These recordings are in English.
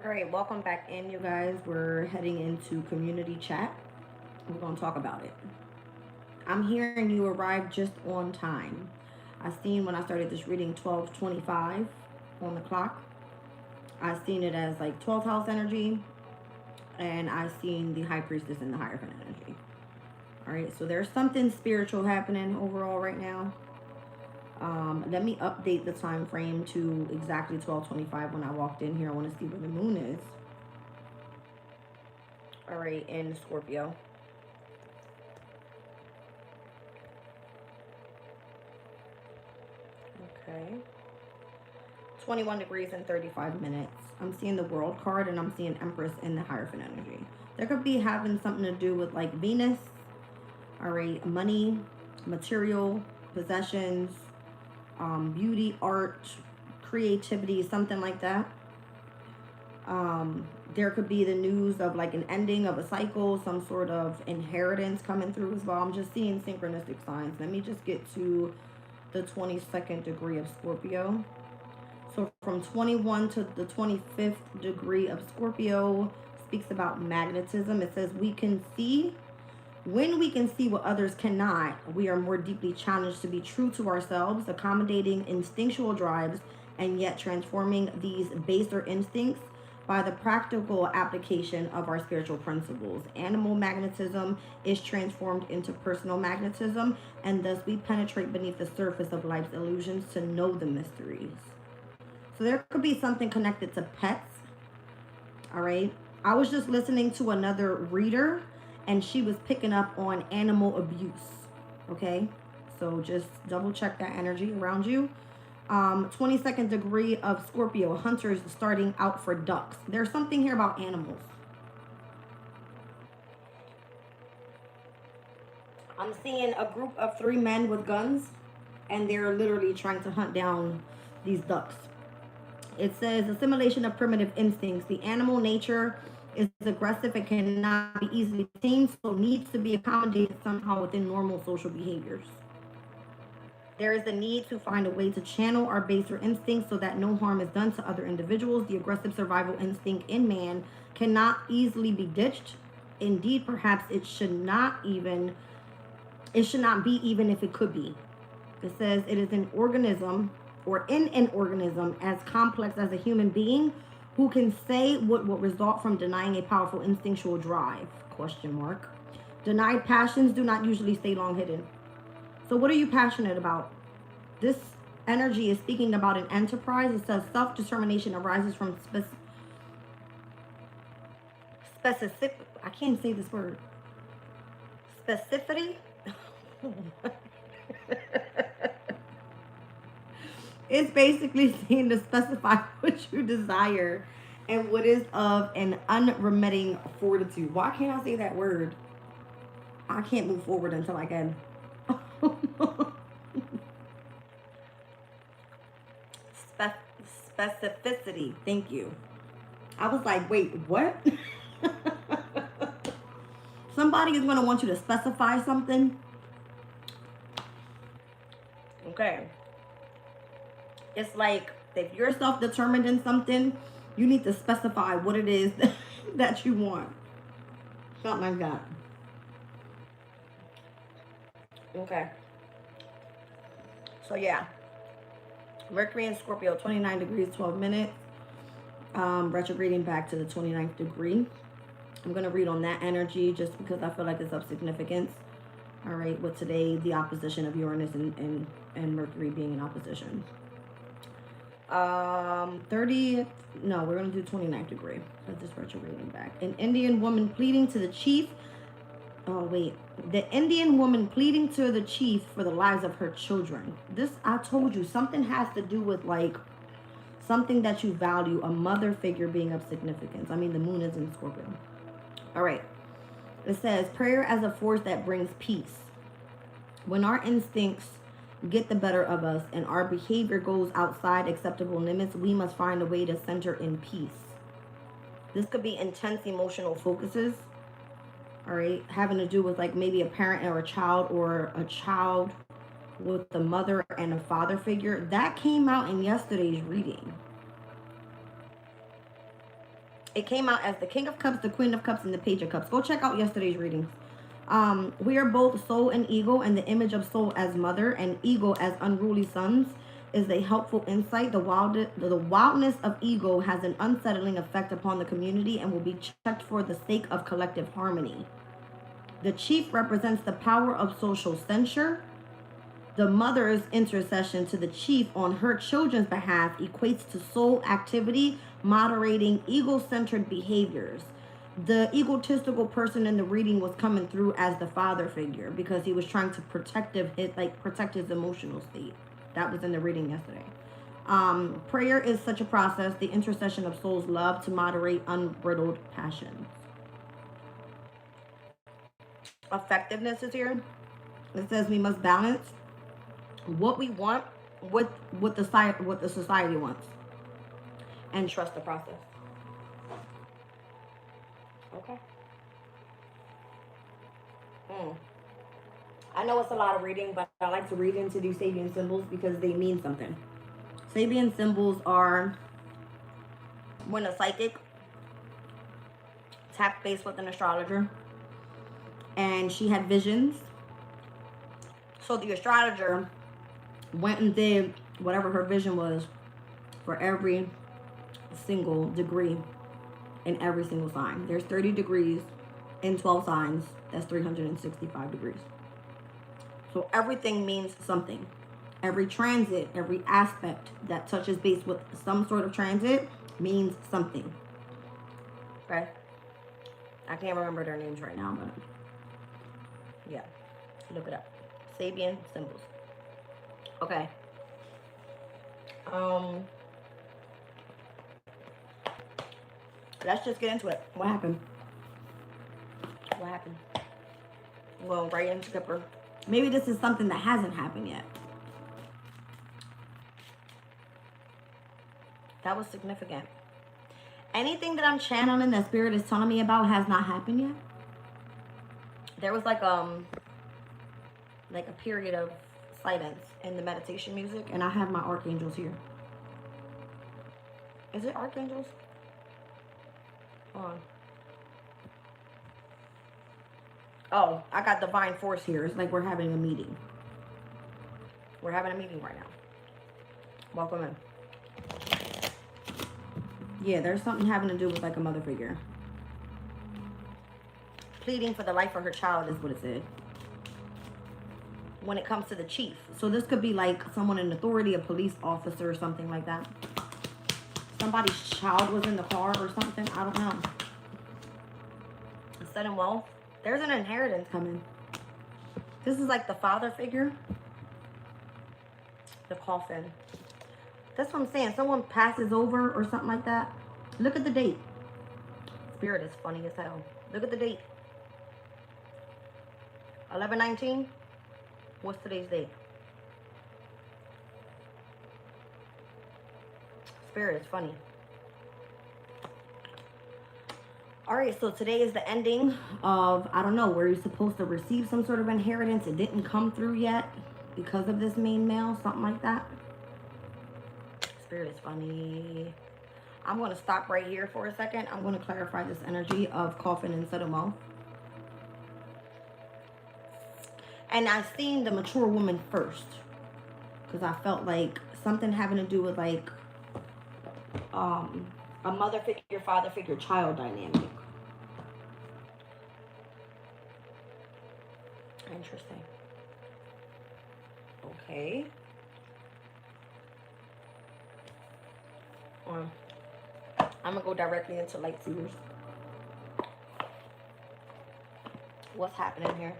All right, welcome back in, you guys. We're heading into community chat. We're going to talk about it. I'm hearing you arrived just on time. I seen when I started this reading 12:25 on the clock. I seen it as like 12th house energy, and I seen the high priestess and the hierophant energy. All right, so there's something spiritual happening overall right now. Let me update the time frame to exactly 12:25 when I walked in here. I want to see where the moon is. All right, in Scorpio. Okay. 21 degrees and 35 minutes. I'm seeing the world card and I'm seeing Empress in the Hierophant energy. There could be having something to do with like Venus, all right, money, material, possessions, beauty, art, creativity, something like that. There could be the news of like an ending of a cycle, some sort of inheritance coming through as well. I'm just seeing synchronistic signs. Let me just get to the 22nd degree of Scorpio. So from 21 to the 25th degree of Scorpio speaks about magnetism. It says we can see, when we can see what others cannot, we are more deeply challenged to be true to ourselves, accommodating instinctual drives and yet transforming these baser instincts by the practical application of our spiritual principles. Animal magnetism is transformed into personal magnetism, and thus we penetrate beneath the surface of life's illusions to know the mysteries. So there could be something connected to pets. All right. I was just listening to another reader and she was picking up on animal abuse. Okay. So just double check that energy around you. 22nd degree of Scorpio, hunters starting out for ducks. There's something here about animals. I'm seeing a group of 3 men with guns and they're literally trying to hunt down these ducks. It says assimilation of primitive instincts. The animal nature is aggressive and cannot be easily tamed, so needs to be accommodated somehow within normal social behaviors. There is a need to find a way to channel our baser instincts so that no harm is done to other individuals. The aggressive survival instinct in man cannot easily be ditched. Indeed, perhaps it should not be even if it could be. It says it is an organism or in an organism as complex as a human being who can say what will result from denying a powerful instinctual drive, question mark. Denied passions do not usually stay long hidden. So what are you passionate about? This energy is speaking about an enterprise. It says self-determination arises from specific, I can't say this word, specificity. It's basically saying to specify what you desire and what is of an unremitting fortitude. Why can't I say that word? I can't move forward until I can. Specificity. Thank you. I was like, wait, what? Somebody is going to want you to specify something. Okay. It's like if you're self-determined in something, you need to specify what it is that you want. Something like that. Okay. So yeah. Mercury in Scorpio, 29 degrees, 12 minutes. Retrograding back to the 29th degree. I'm going to read on that energy just because I feel like it's of significance. All right. With today, the opposition of Uranus and Mercury being in opposition. 30th, no, we're going to do 29th degree. That's just retrograding back. An Indian woman pleading to the chief. Oh, wait. The Indian woman pleading to the chief for the lives of her children. This, I told you, something has to do with like something that you value, a mother figure being of significance. I mean, the moon is in Scorpio. All right. It says prayer as a force that brings peace. When our instincts get the better of us and our behavior goes outside acceptable limits, we must find a way to center in peace. This could be intense emotional focuses. All right, having to do with like maybe a parent or a child with the mother and a father figure. That came out in yesterday's reading. It came out as the King of Cups, the Queen of Cups, and the Page of Cups. Go check out yesterday's readings. We are both soul and ego, and the image of soul as mother and ego as unruly sons is a helpful insight. The wildness of ego has an unsettling effect upon the community and will be checked for the sake of collective harmony. The chief represents the power of social censure. The mother's intercession to the chief on her children's behalf equates to soul activity, moderating ego-centered behaviors. The egotistical person in the reading was coming through as the father figure because he was trying to protect his emotional state. That was in the reading yesterday. Prayer is such a process, the intercession of soul's love to moderate unbridled passions. Effectiveness is here. It says we must balance what we want with what the society wants, and trust the process. Okay. I know it's a lot of reading, but I like to read into these Sabian symbols because they mean something. Sabian symbols are when a psychic tapped base with an astrologer and she had visions. So the astrologer went and did whatever her vision was for every single degree in every single sign. There's 30 degrees in 12 signs. That's 365 degrees. So everything means something. Every transit, every aspect that touches base with some sort of transit means something. Okay? I can't remember their names right now, but yeah, look it up. Sabian symbols. Okay. Let's just get into it. What happened? What happened? Well, right into Kipper. Maybe this is something that hasn't happened yet. That was significant. Anything that I'm channeling that Spirit is telling me about has not happened yet. There was like a period of silence in the meditation music, and I have my archangels here. Is it archangels? Hold on. Oh, I got divine force here. It's like we're having a meeting. We're having a meeting right now. Welcome in. Yeah, there's something having to do with like a mother figure. Pleading for the life of her child is what it said. When it comes to the chief. So this could be like someone in authority, a police officer or something like that. Somebody's child was in the car or something. I don't know. Sudden wealth. There's an inheritance coming. This is like the father figure. The coffin. That's what I'm saying. Someone passes over or something like that. Look at the date. Spirit is funny as hell. Look at the date. 11/19. What's today's date? Spirit is funny. All right, so today is the ending of, I don't know, where you're supposed to receive some sort of inheritance. It didn't come through yet because of this main male, something like that. Spirit is funny. I'm going to stop right here for a second. I'm going to clarify this energy of coffin and settlement. And I seen the mature woman first because I felt like something having to do with like a mother figure, father figure, child dynamic. Interesting. Okay. I'm gonna go directly into light seers. What's happening here?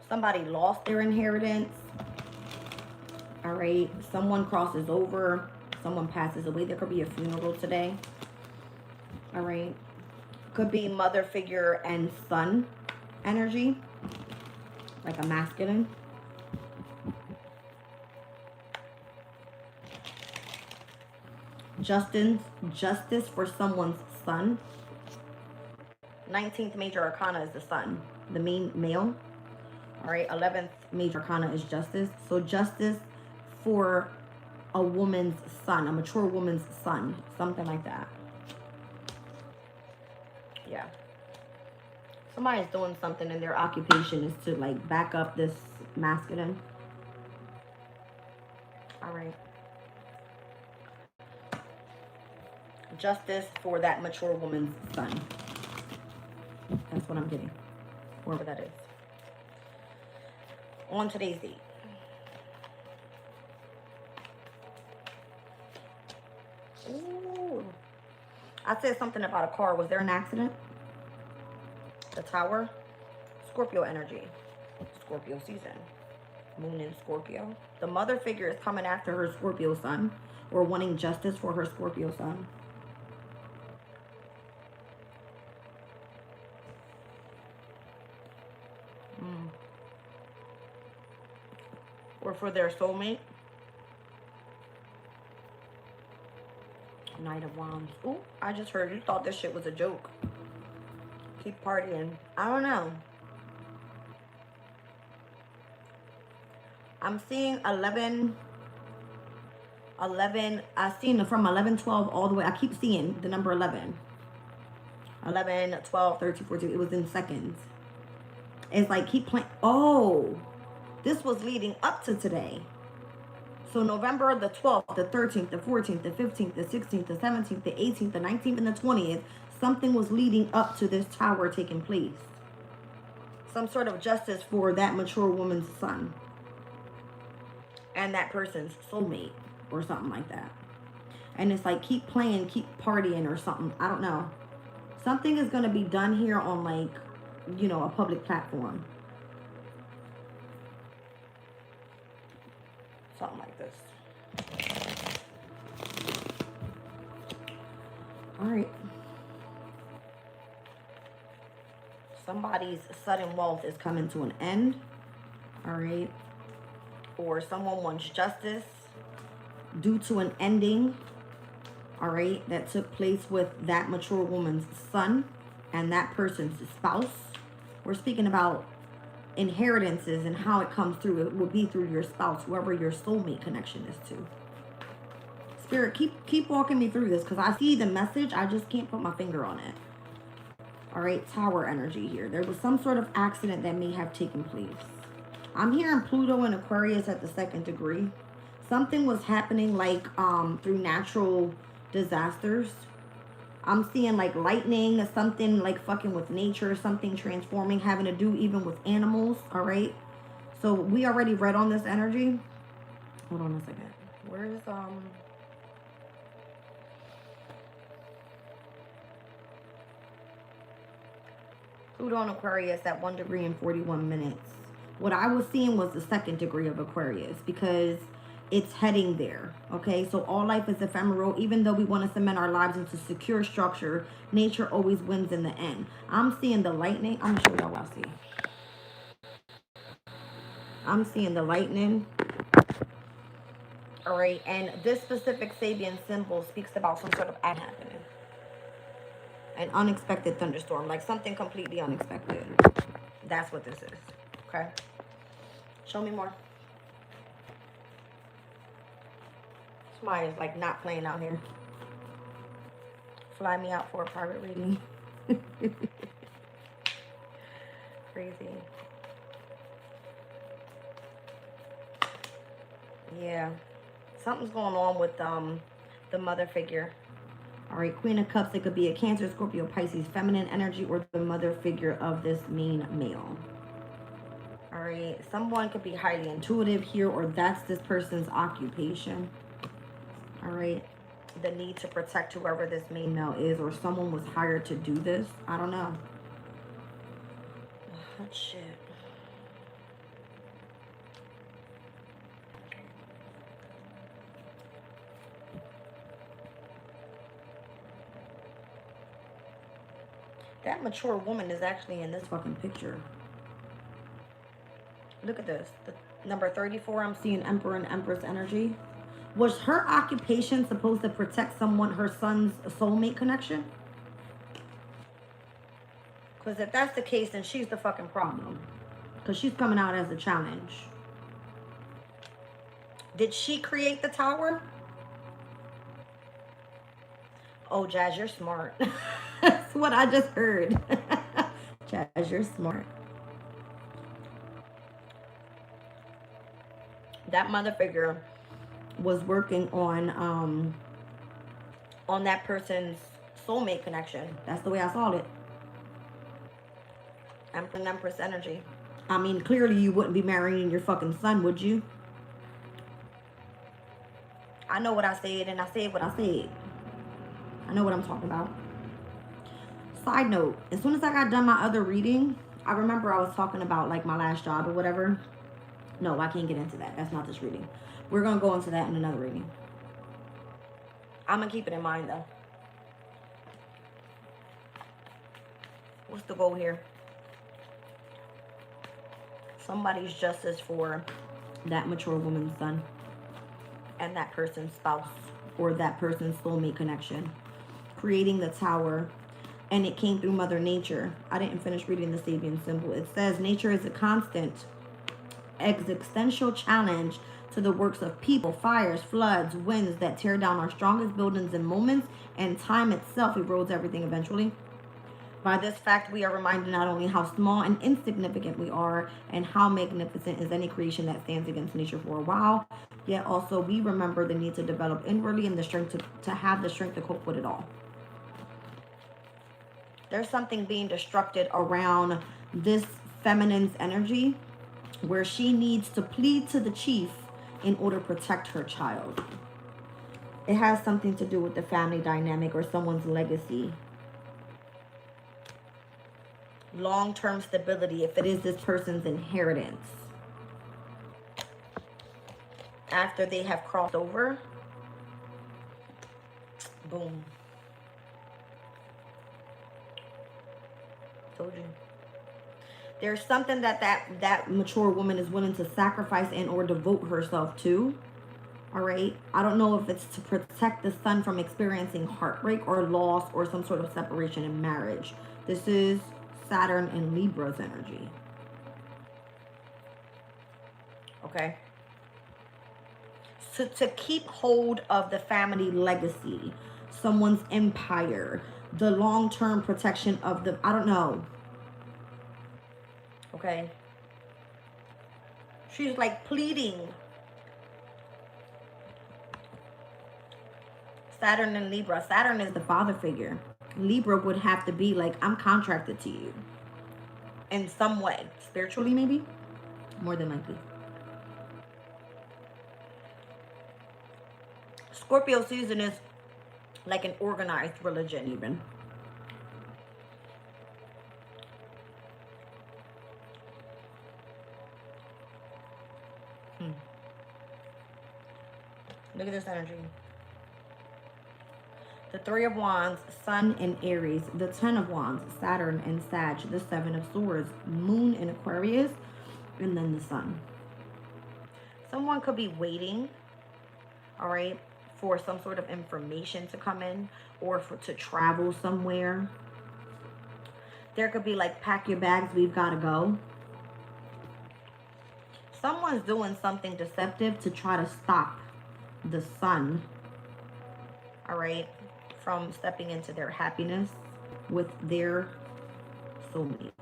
Somebody lost their inheritance. All right. Someone crosses over. Someone passes away. There could be a funeral today. All right. Could be mother figure and son energy. Like a masculine. Justice for someone's son. 19th major arcana is the sun. The main male. All right, 11th major arcana is justice. So justice for a woman's son, a mature woman's son, something like that. Yeah. Somebody's doing something and their occupation is to like back up this masculine. All right. Justice for that mature woman's son. That's what I'm getting. Whoever that is. On today's date. Ooh. I said something about a car. Was there an accident? The Tower. Scorpio energy. Scorpio season. Moon in Scorpio. The mother figure is coming after her Scorpio son, or wanting justice for her Scorpio son. Or for their soulmate. Knight of Wands. Ooh, I just heard you thought this shit was a joke. Keep partying. I don't know. I'm seeing 11. I've seen from 11, 12 all the way. I keep seeing the number 11. 11, 12, 13, 14. It was in seconds. It's like keep playing. Oh, this was leading up to today. So November the 12th, the 13th, the 14th, the 15th, the 16th, the 17th, the 18th, the 19th, and the 20th, something was leading up to this tower taking place. Some sort of justice for that mature woman's son. And that person's soulmate or something like that. And it's like keep playing, keep partying or something. I don't know. Something is going to be done here on like, you know, a public platform. Something like this. All right. Somebody's sudden wealth is coming to an end. All right. Or someone wants justice due to an ending. All right. That took place with that mature woman's son and that person's spouse. We're speaking about inheritances and how it comes through. It will be through your spouse, whoever your soulmate connection is to. Spirit, keep walking me through this because I see the message. I just can't put my finger on it. All right, Tower energy here. There was some sort of accident that may have taken place. I'm hearing Pluto and Aquarius at the 2nd degree. Something was happening like through natural disasters. I'm seeing like lightning, something like fucking with nature, something transforming, having to do even with animals, all right? So we already read on this energy. Hold on a second. Where's, Pluto and Aquarius at 1 degree and 41 minutes. What I was seeing was the 2nd degree of Aquarius because it's heading there, okay? So all life is ephemeral. Even though we want to cement our lives into secure structure, nature always wins in the end. I'm seeing the lightning. I'm going to show y'all what I see. I'm seeing the lightning. All right, and this specific Sabian symbol speaks about some sort of act happening. An unexpected thunderstorm, like something completely unexpected. That's what this is, okay? Show me more. Somebody's like not playing out here. Fly me out for a private reading. Crazy. Yeah. Something's going on with the mother figure. All right, Queen of Cups. It could be a Cancer, Scorpio, Pisces, feminine energy, or the mother figure of this main male. All right, someone could be highly intuitive here, or that's this person's occupation. All right, the need to protect whoever this main male is, or someone was hired to do this. I don't know. Oh, shit. That mature woman is actually in this fucking picture. Look at this. The number 34, I'm seeing Emperor and Empress energy. Was her occupation supposed to protect someone, her son's soulmate connection? Because if that's the case, then she's the fucking problem. Because she's coming out as a challenge. Did she create the tower? Oh, Jazz, you're smart. That's what I just heard. Jazz, you're smart. That mother figure was working on that person's soulmate connection. That's the way I saw it. Empress energy. I mean, clearly you wouldn't be marrying your fucking son, would you? I know what I said, and I said what I said. I know what I'm talking about. Side note, as soon as I got done my other reading, I remember I was talking about like my last job or whatever. No, I can't get into that. That's not this reading. We're going to go into that in another reading. I'm going to keep it in mind though. What's the goal here? Somebody's justice for that mature woman's son and that person's spouse or that person's soulmate connection. Creating the tower, and it came through Mother Nature. I didn't finish reading the Sabian symbol. It says nature is a constant existential challenge to the works of people, fires, floods, winds that tear down our strongest buildings in moments, and time itself erodes everything eventually. By this fact, we are reminded not only how small and insignificant we are, and how magnificent is any creation that stands against nature for a while, yet also we remember the need to develop inwardly and the strength to have the strength to cope with it all. There's something being destructed around this feminine's energy where she needs to plead to the chief in order to protect her child. It has something to do with the family dynamic or someone's legacy. Long-term stability, if it is this person's inheritance. After they have crossed over, boom. Told you. There's something that mature woman is willing to sacrifice and or devote herself to. All right. I don't know if it's to protect the son from experiencing heartbreak or loss or some sort of separation in marriage. This is Saturn and Libra's energy. Okay. So to keep hold of the family legacy, someone's empire, the long-term protection of the, I don't know. Okay. She's like pleading. Saturn and Libra. Saturn is the father figure. Libra would have to be like, I'm contracted to you. In some way. Spiritually, maybe? More than likely. Scorpio season is like an organized religion even. Look at this energy. The Three of Wands, Sun and Aries. The Ten of Wands, Saturn and Sag. The Seven of Swords, Moon and Aquarius. And then the Sun. Someone could be waiting, all right, for some sort of information to come in or to travel somewhere. There could be like, pack your bags, we've got to go. Someone's doing something deceptive to try to stop the sun, all right, from stepping into their happiness with their soulmate.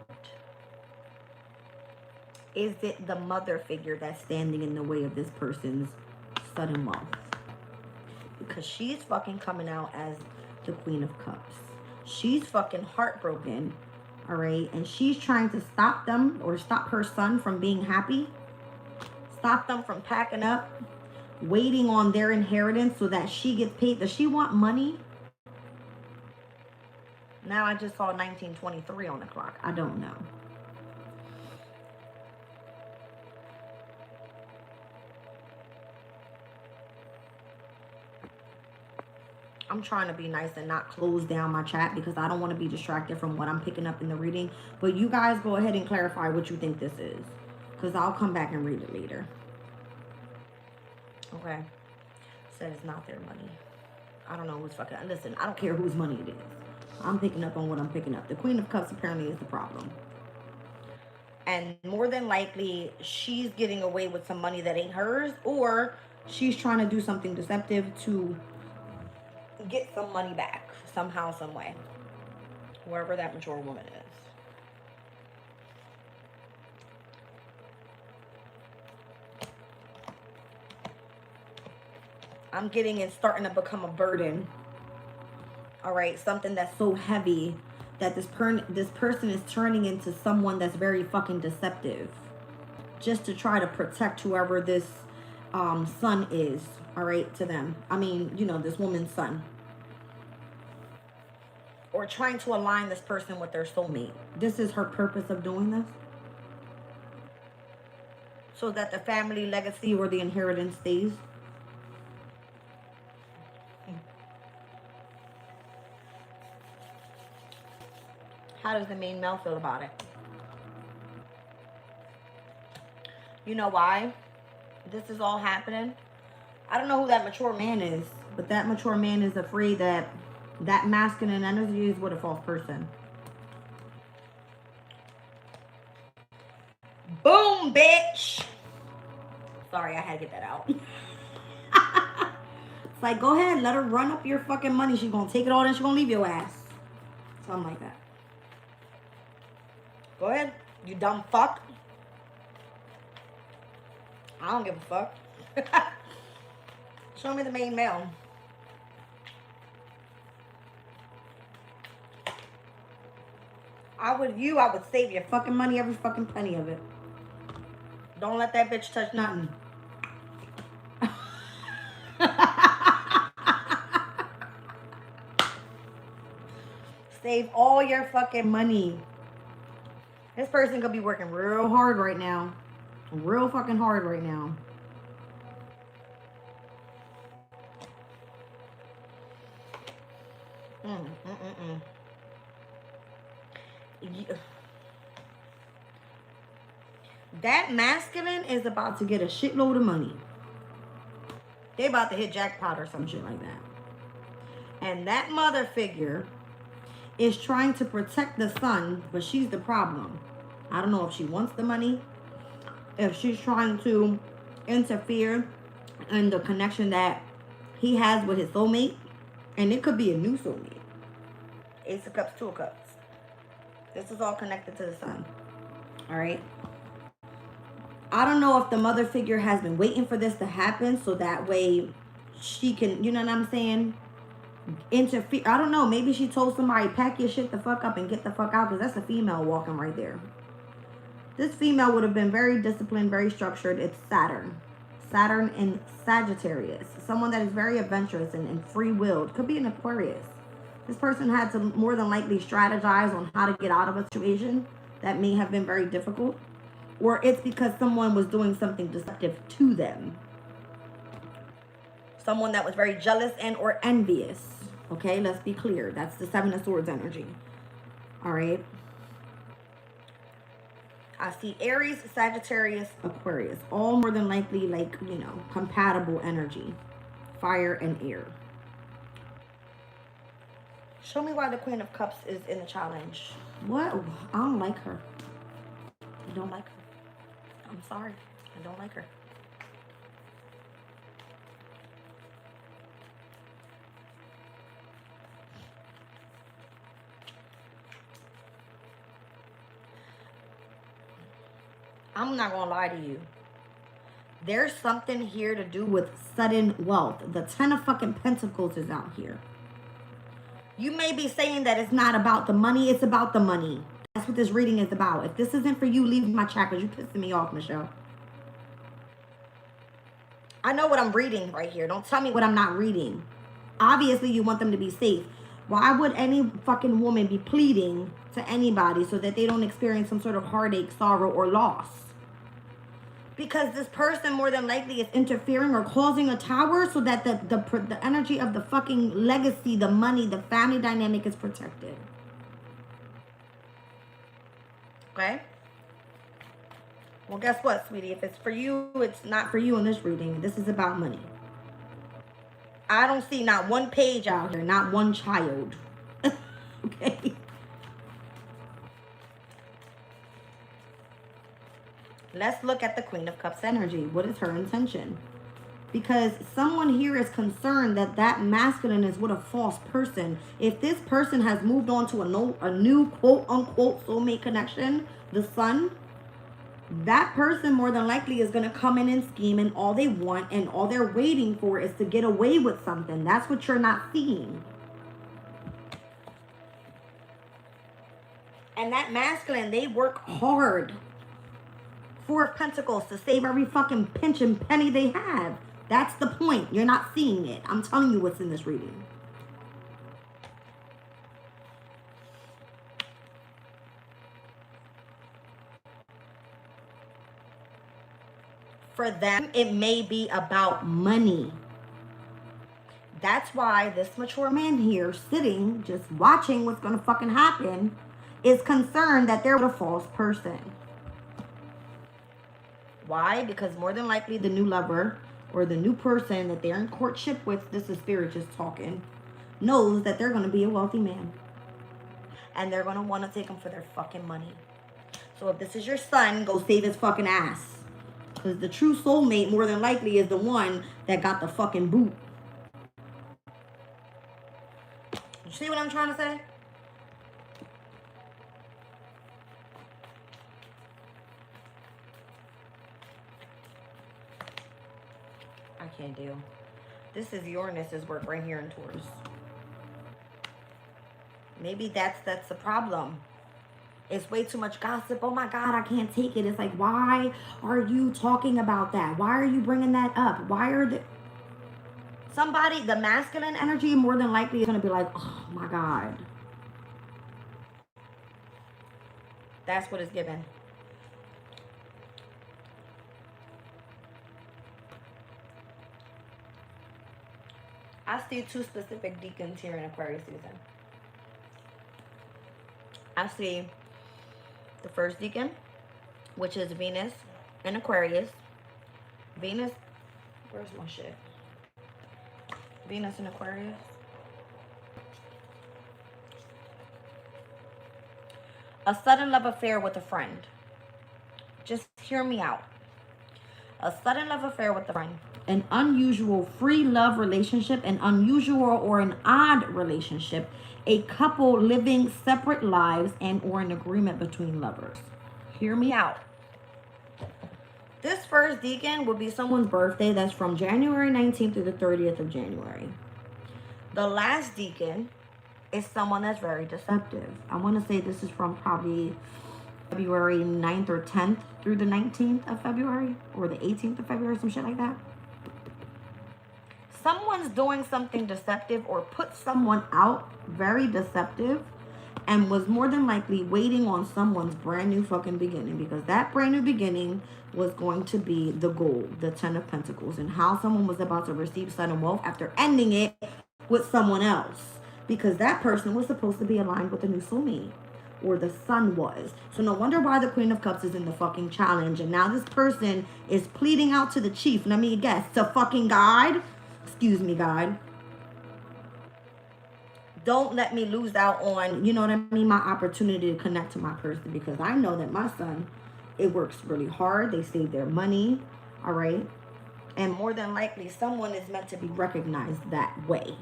Is it the mother figure that's standing in the way of this person's sudden wealth? Because she's fucking coming out as the Queen of Cups. She's fucking heartbroken, all right, and she's trying to stop them or stop her son from being happy, stop them from packing up, waiting on their inheritance so that she gets paid. Does she want money? Now I just saw 1923 on the clock. I don't know. I'm trying to be nice and not close down my chat because I don't want to be distracted from what I'm picking up in the reading. But you guys go ahead and clarify what you think this is, because I'll come back and read it later. Okay. Said it's not their money. I don't know who's fucking... Listen, I don't care whose money it is. I'm picking up on what I'm picking up. The Queen of Cups apparently is the problem. And more than likely, she's getting away with some money that ain't hers. Or She's trying to do something deceptive to get some money back somehow, some way. Wherever that mature woman is. I'm getting it starting to become a burden. All right, something that's so heavy that this person is turning into someone that's very fucking deceptive, just to try to protect whoever this son is. All right, to them. I mean, you know, this woman's son. Or trying to align this person with their soulmate. This is her purpose of doing this. So that the family legacy or the inheritance stays. How does the main male feel about it? You know why this is all happening? I don't know who that mature man is, but that mature man is afraid that that masculine energy is with a false person. Boom, bitch. Sorry, I had to get that out. It's like, go ahead, let her run up your fucking money. She's gonna take it all and she's gonna leave your ass. Something like that. Go ahead, you dumb fuck. I don't give a fuck. Show me the main male. I would save your fucking money, every fucking penny of it. Don't let that bitch touch nothing. Save all your fucking money. This person could be working real hard right now. Real fucking hard right now. That masculine is about to get a shitload of money. They about to hit jackpot or some shit like that. And that mother figure is trying to protect the son, but she's the problem. I don't know if she wants the money, if she's trying to interfere in the connection that he has with his soulmate. And it could be a new soulmate. Ace of Cups, Two of Cups. This is all connected to the sun. All right. I don't know if the mother figure has been waiting for this to happen so that way she can, you know what I'm saying, interfere. I don't know. Maybe she told somebody, pack your shit the fuck up and get the fuck out, because that's a female walking right there. This female would have been very disciplined, very structured. It's Saturn. Saturn in Sagittarius. Someone that is very adventurous and free-willed. Could be an Aquarius. This person had to more than likely strategize on how to get out of a situation that may have been very difficult. Or it's because someone was doing something deceptive to them. Someone that was very jealous and or envious. Okay, let's be clear. That's the Seven of Swords energy. All right. I see Aries, Sagittarius, Aquarius. All more than likely, like, you know, compatible energy. Fire and air. Show me why the Queen of Cups is in the challenge. What? I don't like her. I don't like her. I'm sorry. I don't like her. I'm not gonna lie to you. There's something here to do with sudden wealth. The Ten of fucking Pentacles is out here. You may be saying that it's not about the money, it's about the money. That's what this reading is about. If this isn't for you, leave my chat because you're pissing me off, Michelle. I know what I'm reading right here. Don't tell me what I'm not reading. Obviously, you want them to be safe. Why would any fucking woman be pleading to anybody so that they don't experience some sort of heartache, sorrow, or loss? Because this person more than likely is interfering or causing a tower so that the energy of the fucking legacy, the money, the family dynamic is protected. Okay? Well, guess what, sweetie? If it's for you, it's not for you in this reading. This is about money. I don't see not one page out here, not one child. Okay? Let's look at the Queen of Cups energy. What is her intention? because someone here is concerned that that masculine is with a false person. If this person has moved on to a new quote unquote soulmate connection, the sun, that person more than likely is going to come in and scheme, and all they want and all they're waiting for is to get away with something. That's what you're not seeing. And that masculine, they work hard. Four of Pentacles, to save every fucking pinch and penny they have. That's the point. You're not seeing it. I'm telling you what's in this reading. For them, it may be about money. That's why this mature man here, sitting, just watching what's going to fucking happen, is concerned that they're with a false person. Why? Because more than likely the new lover or the new person that they're in courtship with, this is spirit just talking, knows that they're going to be a wealthy man. And they're going to want to take him for their fucking money. So if this is your son, go save his fucking ass. Because the true soulmate more than likely is the one that got the fucking boot. You see what I'm trying to say? I can't deal. This is Uranus's work right here in Taurus. Maybe that's the problem. It's way too much gossip. Oh my God, I can't take it. It's like, why are you talking about that? Why are you bringing that up? Why are the... Somebody, the masculine energy more than likely is going to be like, oh my God. That's what it's given. I see two specific deacons here in Aquarius season. I see the first deacon, which is Venus in Aquarius. Venus, where's my shit? Venus in Aquarius. A sudden love affair with a friend. Just hear me out. A sudden love affair with a friend. An unusual free love relationship, an unusual or an odd relationship, a couple living separate lives, and or an agreement between lovers. Hear me out. This first deacon would be someone's birthday that's from January 19th through the 30th of January. The last deacon is someone that's very deceptive. I want to say this is from probably February 9th or 10th through the 19th of February or the 18th of February, some shit like that. Someone's doing something deceptive or put someone out very deceptive and was more than likely waiting on someone's brand new fucking beginning, because that brand new beginning was going to be the goal, the 10 of Pentacles, and how someone was about to receive sudden wealth after ending it with someone else, because that person was supposed to be aligned with the new soulmate, or the sun was. So no wonder why the Queen of Cups is in the fucking challenge, and now this person is pleading out to the chief, let me guess, to fucking guide. Excuse me, God. Don't let me lose out on, you know what I mean, my opportunity to connect to my person, because I know that my son, it works really hard. They save their money, all right? And more than likely, someone is meant to be recognized that way.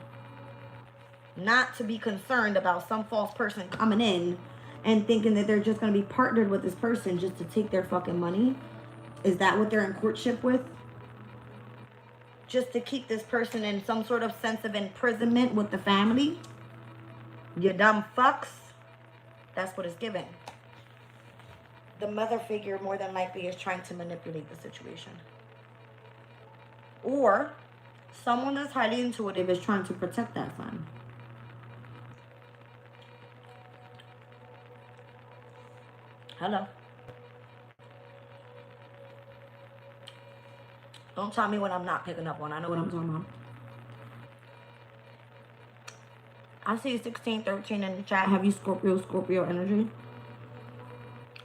Not to be concerned about some false person coming in and thinking that they're just going to be partnered with this person just to take their fucking money. Is that what they're in courtship with? Just to keep this person in some sort of sense of imprisonment with the family? You dumb fucks. That's what it's given. The mother figure more than likely is trying to manipulate the situation. Or someone that's highly intuitive is trying to protect that son. Hello. Don't tell me what I'm not picking up on. I know what I'm talking about. I see 1613 in the chat. Have you Scorpio energy?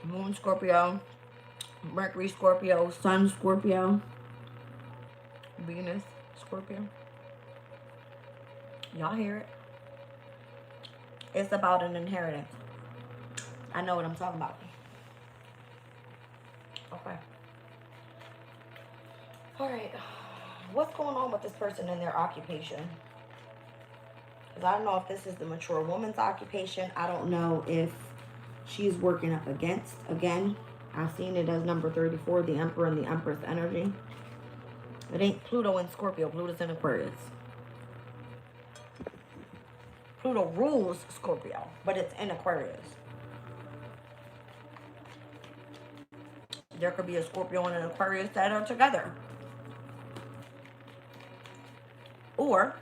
Moon Scorpio. Mercury Scorpio. Sun Scorpio. Venus Scorpio. Y'all hear it? It's about an inheritance. I know what I'm talking about. Okay. All right. What's going on with this person in their occupation? Because I don't know if this is the mature woman's occupation. I don't know if she's working up against, again, I've seen it as number 34, the Emperor and the Empress energy. It ain't Pluto in Scorpio. Pluto's in Aquarius. Pluto rules Scorpio, but it's in Aquarius. There could be a Scorpio and an Aquarius that are together. Or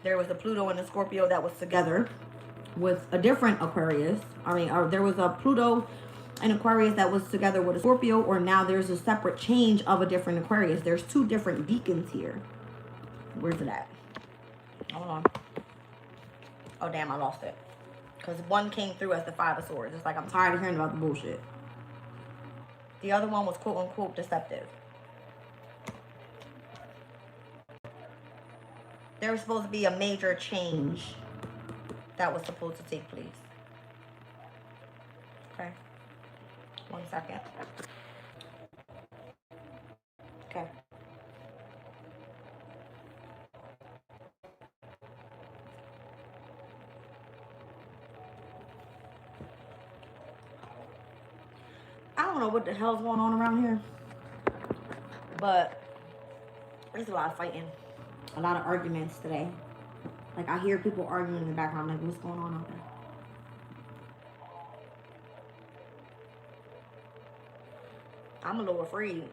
there was a Pluto and a Scorpio that was together with a different Aquarius. Or there was a Pluto and Aquarius that was together with a Scorpio, or now there's a separate change of a different Aquarius. There's two different deacons here. Where's it at? Hold on. Oh, damn, I lost it. Because one came through as the Five of Swords. It's like I'm tired of hearing about the bullshit. The other one was quote-unquote deceptive. There was supposed to be a major change that was supposed to take place. Okay. 1 second. Okay. I don't know what the hell's going on around here, but there's a lot of fighting, a lot of arguments today. Like, I hear people arguing in the background, like, what's going on out there? I'm a little afraid.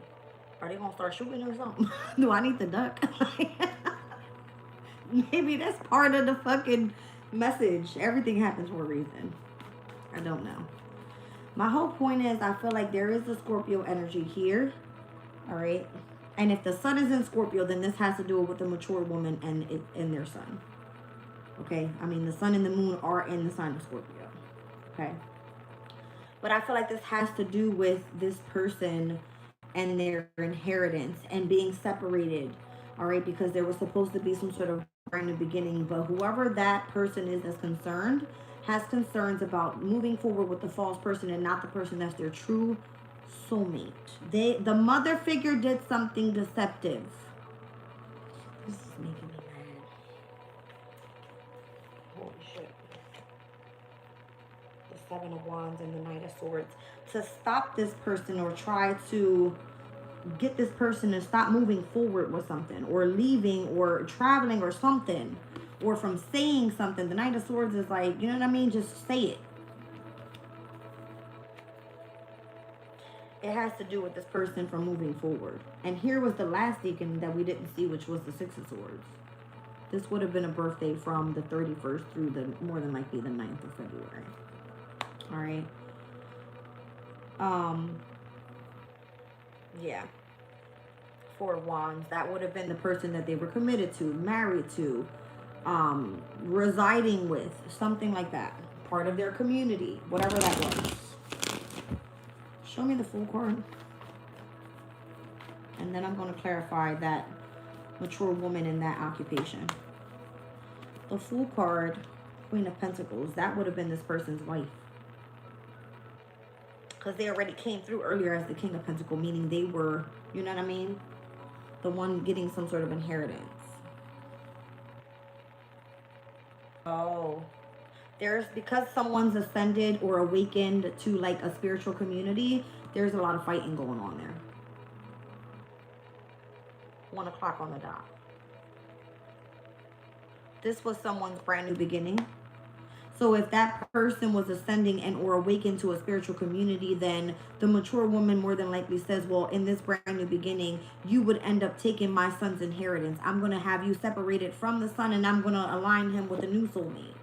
Are they gonna start shooting or something? Do I need to duck? Maybe that's part of the fucking message. Everything happens for a reason. I don't know. My whole point is, I feel like there is a Scorpio energy here. All right. And if the sun is in Scorpio, then this has to do with the mature woman and their sun. Okay. I mean, the sun and the moon are in the sign of Scorpio. Okay. But I feel like this has to do with this person and their inheritance and being separated. All right. Because there was supposed to be some sort of brand new beginning. But whoever that person is that's concerned has concerns about moving forward with the false person and not the person that's their true soulmate. The mother figure did something deceptive. This is making me mad. Holy shit. The Seven of Wands and the Knight of Swords. To stop this person or try to get this person to stop moving forward with something or leaving or traveling or something. Or from saying something. The Knight of Swords is like, you know what I mean? Just say it. It has to do with this person from moving forward. And here was the last deacon that we didn't see, which was the Six of Swords. This would have been a birthday from the 31st through the, more than likely, the 9th of February. All right. Yeah. Four of Wands. That would have been the person that they were committed to, married to, residing with, something like that, part of their community, whatever that was. Show me the Fool card, and then I'm going to clarify that mature woman in that occupation. The Fool card, Queen of Pentacles, that would have been this person's wife, because they already came through earlier as the King of Pentacles, meaning they were, you know what I mean, the one getting some sort of inheritance. Oh, there's, because someone's ascended or awakened to like a spiritual community, there's a lot of fighting going on there. 1 o'clock on the dot. This was someone's brand new beginning. So if that person was ascending and or awakened to a spiritual community, then the mature woman more than likely says, well, in this brand new beginning, you would end up taking my son's inheritance. I'm going to have you separated from the son, and I'm going to align him with a new soulmate.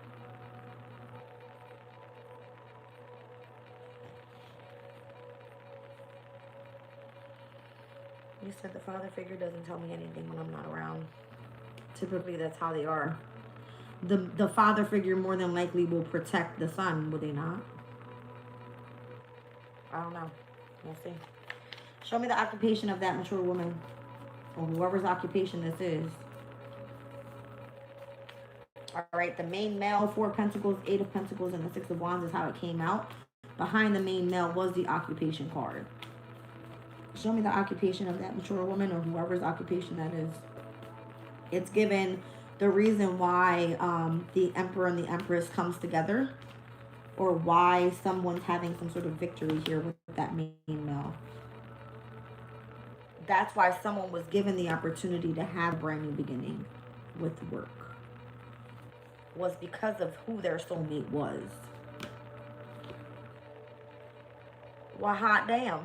You said the father figure doesn't tell me anything when I'm not around. Typically, that's how they are. The father figure more than likely will protect the son, will they not? I don't know. We'll see. Show me the occupation of that mature woman, or whoever's occupation this is. All right, the main male, 4 of Pentacles, 8 of Pentacles, and the 6 of Wands is how it came out. Behind the main male was the occupation card. Show me the occupation of that mature woman or whoever's occupation that is. It's given the reason why the emperor and the empress comes together, or why someone's having some sort of victory here with that main male. That's why someone was given the opportunity to have a brand new beginning with work. Was because of who their soulmate was. Well, hot damn.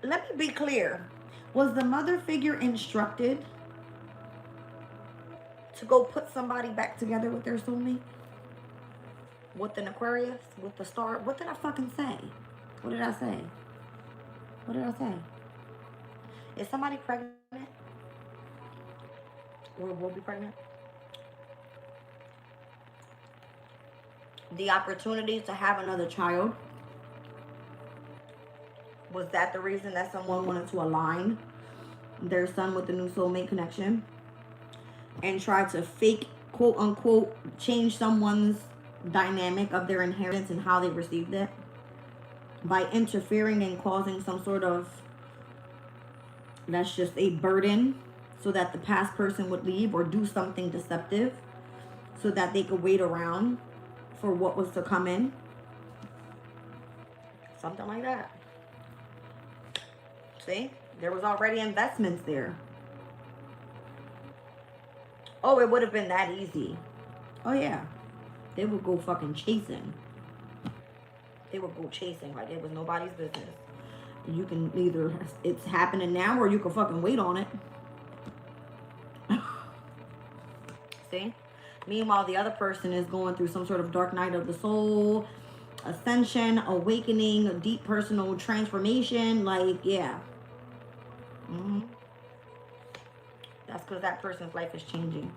Let me be clear. Was the mother figure instructed to go put somebody back together with their soulmate? With an Aquarius? With the star? What did I fucking say? What did I say? What did I say? Is somebody pregnant? Or will be pregnant? The opportunity to have another child. Was that the reason that someone wanted to align their son with the new soulmate connection? And try to fake, quote unquote, change someone's dynamic of their inheritance and how they received it? By interfering and causing some sort of, that's just a burden, so that the past person would leave or do something deceptive so that they could wait around for what was to come in. Something like that. See? There was already investments there. Oh, it would have been that easy. Oh, yeah. They would go fucking chasing. They would go chasing like it was nobody's business. And you can either, it's happening now, or you can fucking wait on it. See? Meanwhile, the other person is going through some sort of dark night of the soul, ascension, awakening, a deep personal transformation. Like, yeah. That's because that person's life is changing.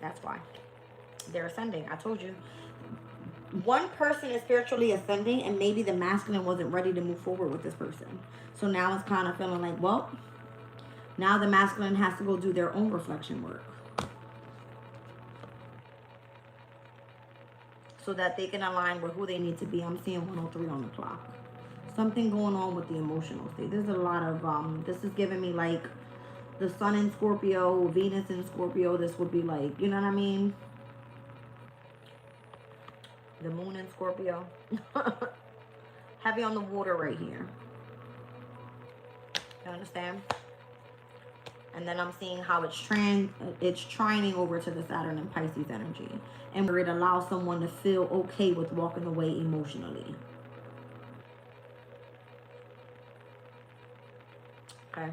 That's why. They're ascending. I told you. One person is spiritually ascending, and maybe the masculine wasn't ready to move forward with this person. So now it's kind of feeling like, well, now the masculine has to go do their own reflection work, so that they can align with who they need to be. I'm seeing 103 on the clock. Something going on with the emotional state. There's a lot of, this is giving me like the sun in Scorpio, Venus in Scorpio. This would be like, you know what I mean? The moon in Scorpio. Heavy on the water right here. You understand? And then I'm seeing how it's trining over to the Saturn and Pisces energy. And where it allows someone to feel okay with walking away emotionally. Okay.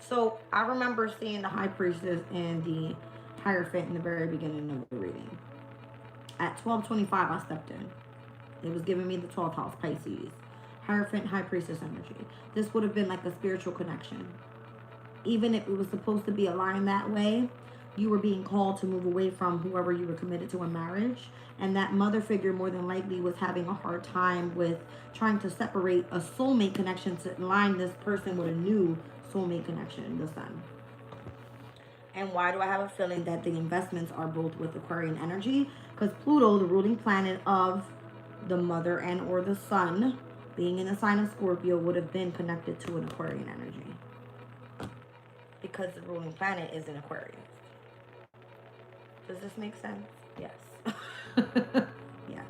So I remember seeing the High Priestess and the Hierophant in the very beginning of the reading. At 12:25, I stepped in. It was giving me the 12th house, Pisces. Hierophant, High Priestess energy. This would have been like a spiritual connection. Even if it was supposed to be aligned that way, you were being called to move away from whoever you were committed to in marriage. And that mother figure more than likely was having a hard time with trying to separate a soulmate connection to align this person with a new soulmate connection, the sun. And why do I have a feeling that the investments are both with Aquarian energy? Because Pluto, the ruling planet of the mother and or the sun, being in the sign of Scorpio, would have been connected to an Aquarian energy. Because the ruling planet is in Aquarius. Does this make sense? Yes. Yes.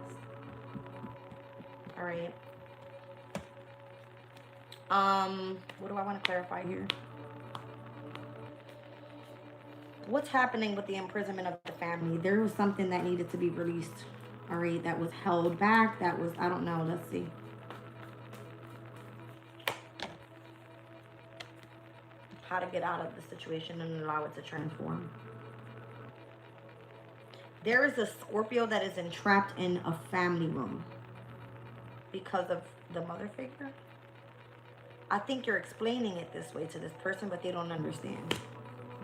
All right. What do I want to clarify here? What's happening with the imprisonment of the family? There was something that needed to be released. All right, that was held back. That was, I don't know. Let's see. How to get out of the situation and allow it to transform. There is a Scorpio that is entrapped in a family room because of the mother figure. I think you're explaining it this way to this person, but they don't understand.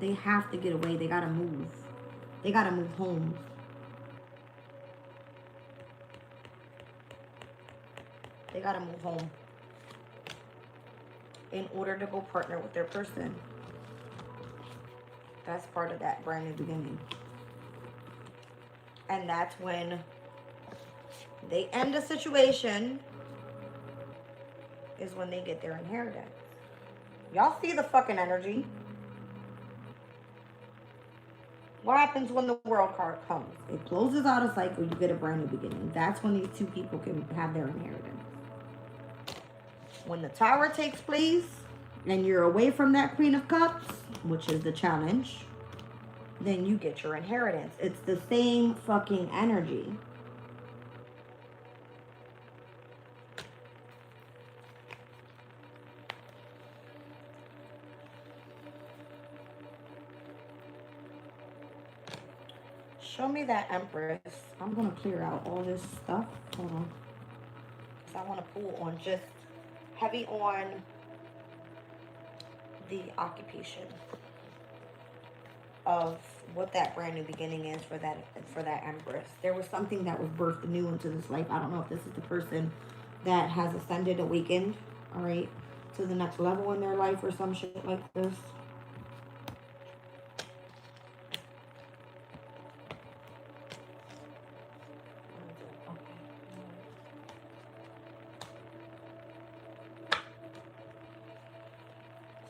They have to get away. They gotta move. They gotta move home. They gotta move home in order to go partner with their person. That's part of that brand new beginning. And that's when they end a situation, is when they get their inheritance. Y'all see the fucking energy? What happens when the world card comes? It closes out a cycle, you get a brand new beginning. That's when these two people can have their inheritance. When the tower takes place and you're away from that Queen of Cups, which is the challenge, then you get your inheritance. It's the same fucking energy. Show me that Empress. I'm going to clear out all this stuff. Hold on. Because I want to pull on just heavy on the occupation of what that brand new beginning is for that Empress. There was something that was birthed new into this life. I don't know if this is the person that has ascended, awakened, all right, to the next level in their life or some shit like this.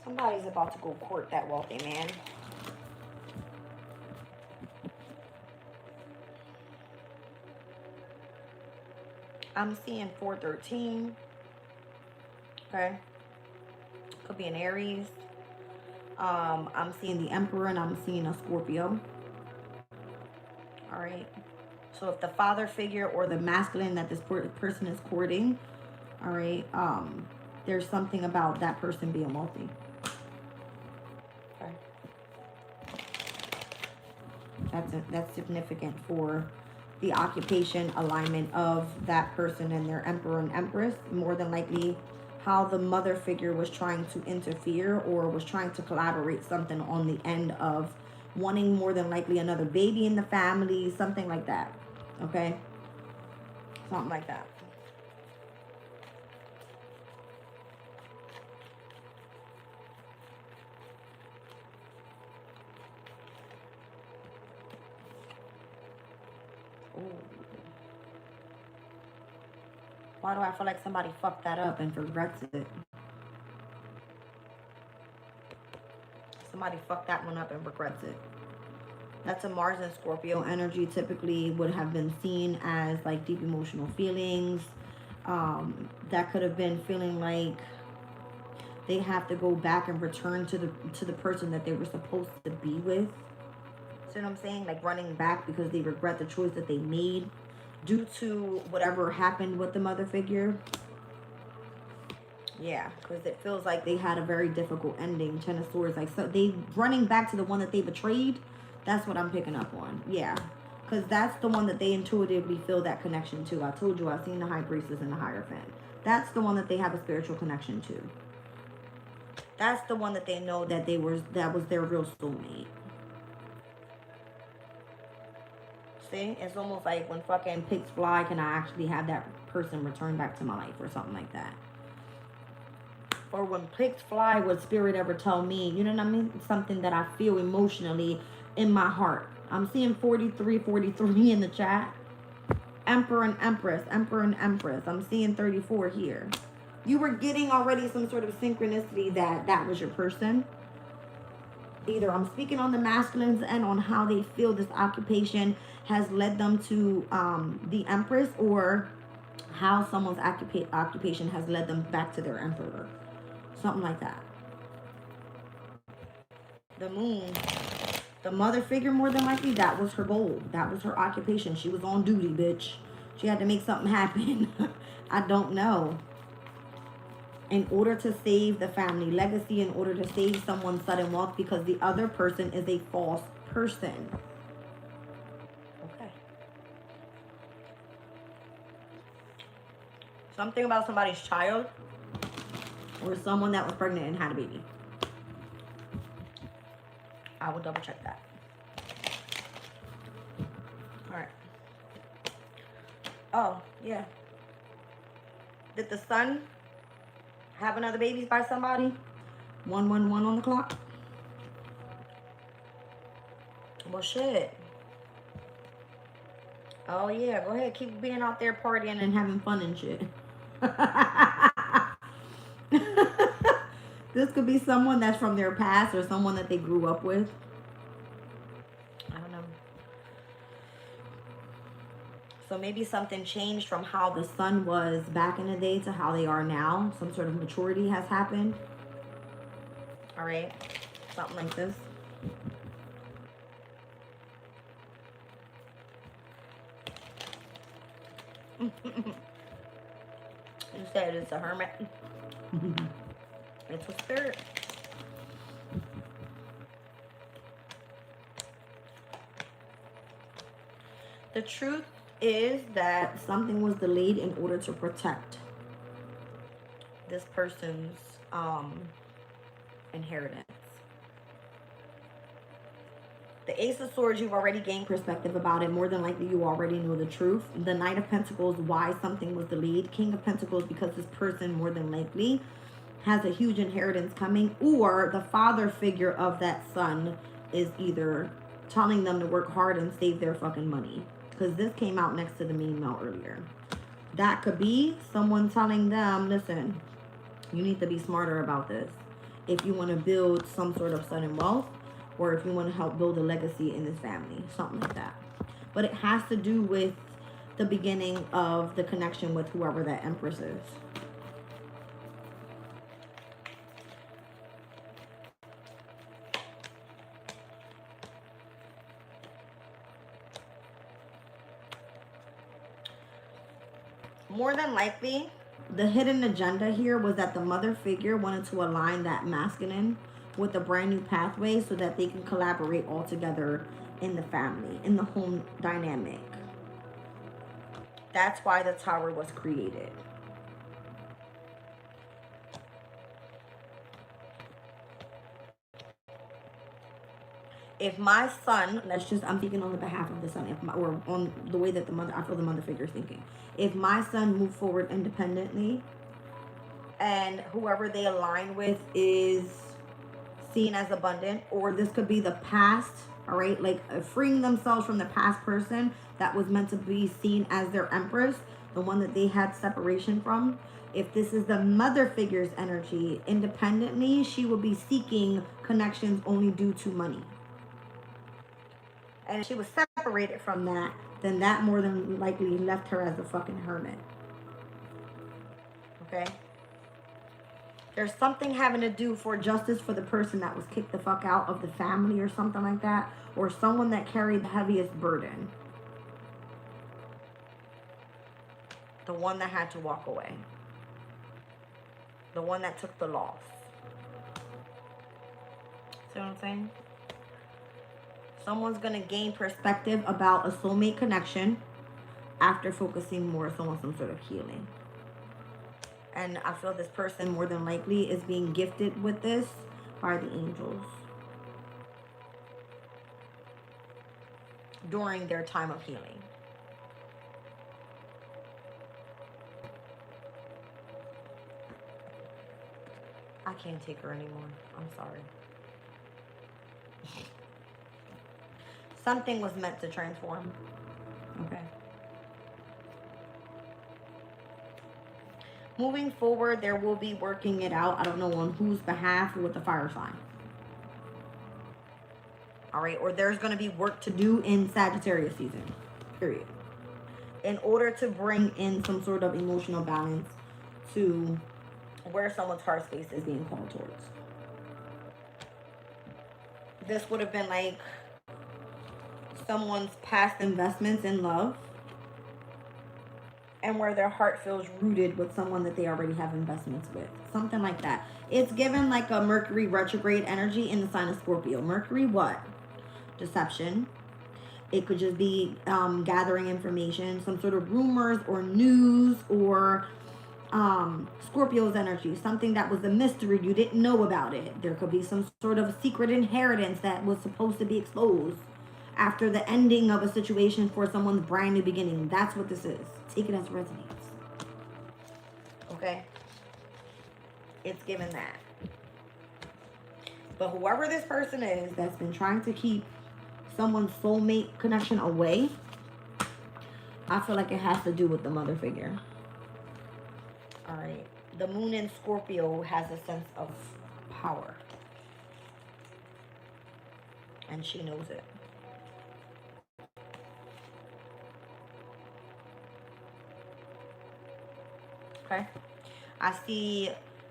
Somebody's about to go court that wealthy man. I'm seeing 413. Okay. Could be an Aries. I'm seeing the Emperor and I'm seeing a Scorpio. All right. So if the father figure or the masculine that this person is courting, all right, there's something about that person being wealthy. Okay. That's significant for the occupation alignment of that person and their Emperor and Empress. More than likely how the mother figure was trying to interfere or was trying to collaborate something on the end of wanting more than likely another baby in the family, something like that. Okay? Something like that. Ooh. Why do I feel like somebody fucked that up and regrets it? Somebody fucked that one up and regrets it. That's a Mars and Scorpio energy. Typically would have been seen as like deep emotional feelings. That could have been feeling like they have to go back and return to the person that they were supposed to be with. See what I'm saying? Like running back because they regret the choice that they made due to whatever happened with the mother figure. Yeah, because it feels like they had a very difficult ending. Ten of Swords, like, so they running back to the one that they betrayed. That's what I'm picking up on. Yeah, because that's the one that they intuitively feel that connection to. I told you I've seen the High Priestess and the Hierophant. That's the one that they have a spiritual connection to. That's the one that they know that that was their real soulmate. See, it's almost like when fucking pigs fly, can I actually have that person return back to my life or something like that? Or when pigs fly, would spirit ever tell me, you know what I mean? Something that I feel emotionally in my heart. I'm seeing 43 in the chat. Emperor and Empress, Emperor and Empress. I'm seeing 34 here. You were getting already some sort of synchronicity that was your person. Either I'm speaking on the masculines and on how they feel this occupation has led them to the Empress, or how someone's occupation has led them back to their Emperor. Something like that. The Moon, the mother figure, more than likely, that was her goal. That was her occupation. She was on duty, bitch. She had to make something happen. I don't know. In order to save the family legacy, in order to save someone's sudden wealth, because the other person is a false person. Okay. Something about somebody's child or someone that was pregnant and had a baby. I will double check that. All right. Oh, yeah. Did the son have another baby by somebody? 111 on the clock. Well, shit. Oh, yeah. Go ahead. Keep being out there partying and having fun and shit. This could be someone that's from their past or someone that they grew up with. I don't know. So maybe something changed from how the sun was back in the day to how they are now. Some sort of maturity has happened. All right. Something like this. You said it's a hermit. It's a spirit. The truth is that something was delayed in order to protect this person's inheritance. The Ace of Swords, you've already gained perspective about it. More than likely, you already know the truth. The Knight of Pentacles, why something was delayed. King of Pentacles, because this person more than likely has a huge inheritance coming, or the father figure of that son is either telling them to work hard and save their fucking money. Because this came out next to the mean mount earlier. That could be someone telling them, listen, you need to be smarter about this. If you want to build some sort of sudden wealth, or if you want to help build a legacy in this family, something like that. But it has to do with the beginning of the connection with whoever that Empress is. More than likely, the hidden agenda here was that the mother figure wanted to align that masculine with a brand new pathway so that they can collaborate all together in the family, in the home dynamic. That's why the tower was created. If my son, I'm speaking on the behalf of the son, or on the way that I feel the mother figure is thinking. If my son moved forward independently and whoever they align with is seen as abundant, or this could be the past, all right, like freeing themselves from the past person that was meant to be seen as their Empress, the one that they had separation from. If this is the mother figure's energy, independently, she will be seeking connections only due to money. And if she was separated from that, then that more than likely left her as a fucking hermit. Okay? There's something having to do for justice for the person that was kicked the fuck out of the family or something like that. Or someone that carried the heaviest burden. The one that had to walk away. The one that took the loss. See what I'm saying? Someone's going to gain perspective about a soulmate connection after focusing more so on some sort of healing. And I feel this person more than likely is being gifted with this by the angels during their time of healing. I can't take her anymore. I'm sorry. Something was meant to transform. Okay. Moving forward, there will be working it out. I don't know on whose behalf or with the fire sign. All right. Or there's going to be work to do in Sagittarius season. Period. In order to bring in some sort of emotional balance to where someone's heart space is being called towards. This would have been like someone's past investments in love and where their heart feels rooted with someone that they already have investments with. Something like that. It's given like a Mercury retrograde energy in the sign of Scorpio. Mercury what? Deception. It could just be gathering information, some sort of rumors or news or Scorpio's energy. Something that was a mystery. You didn't know about it. There could be some sort of secret inheritance that was supposed to be exposed after the ending of a situation for someone's brand new beginning. That's what this is. Take it as it resonates. Okay? It's given that. But whoever this person is that's been trying to keep someone's soulmate connection away, I feel like it has to do with the mother figure. All right. The moon in Scorpio has a sense of power. And she knows it. Okay. I see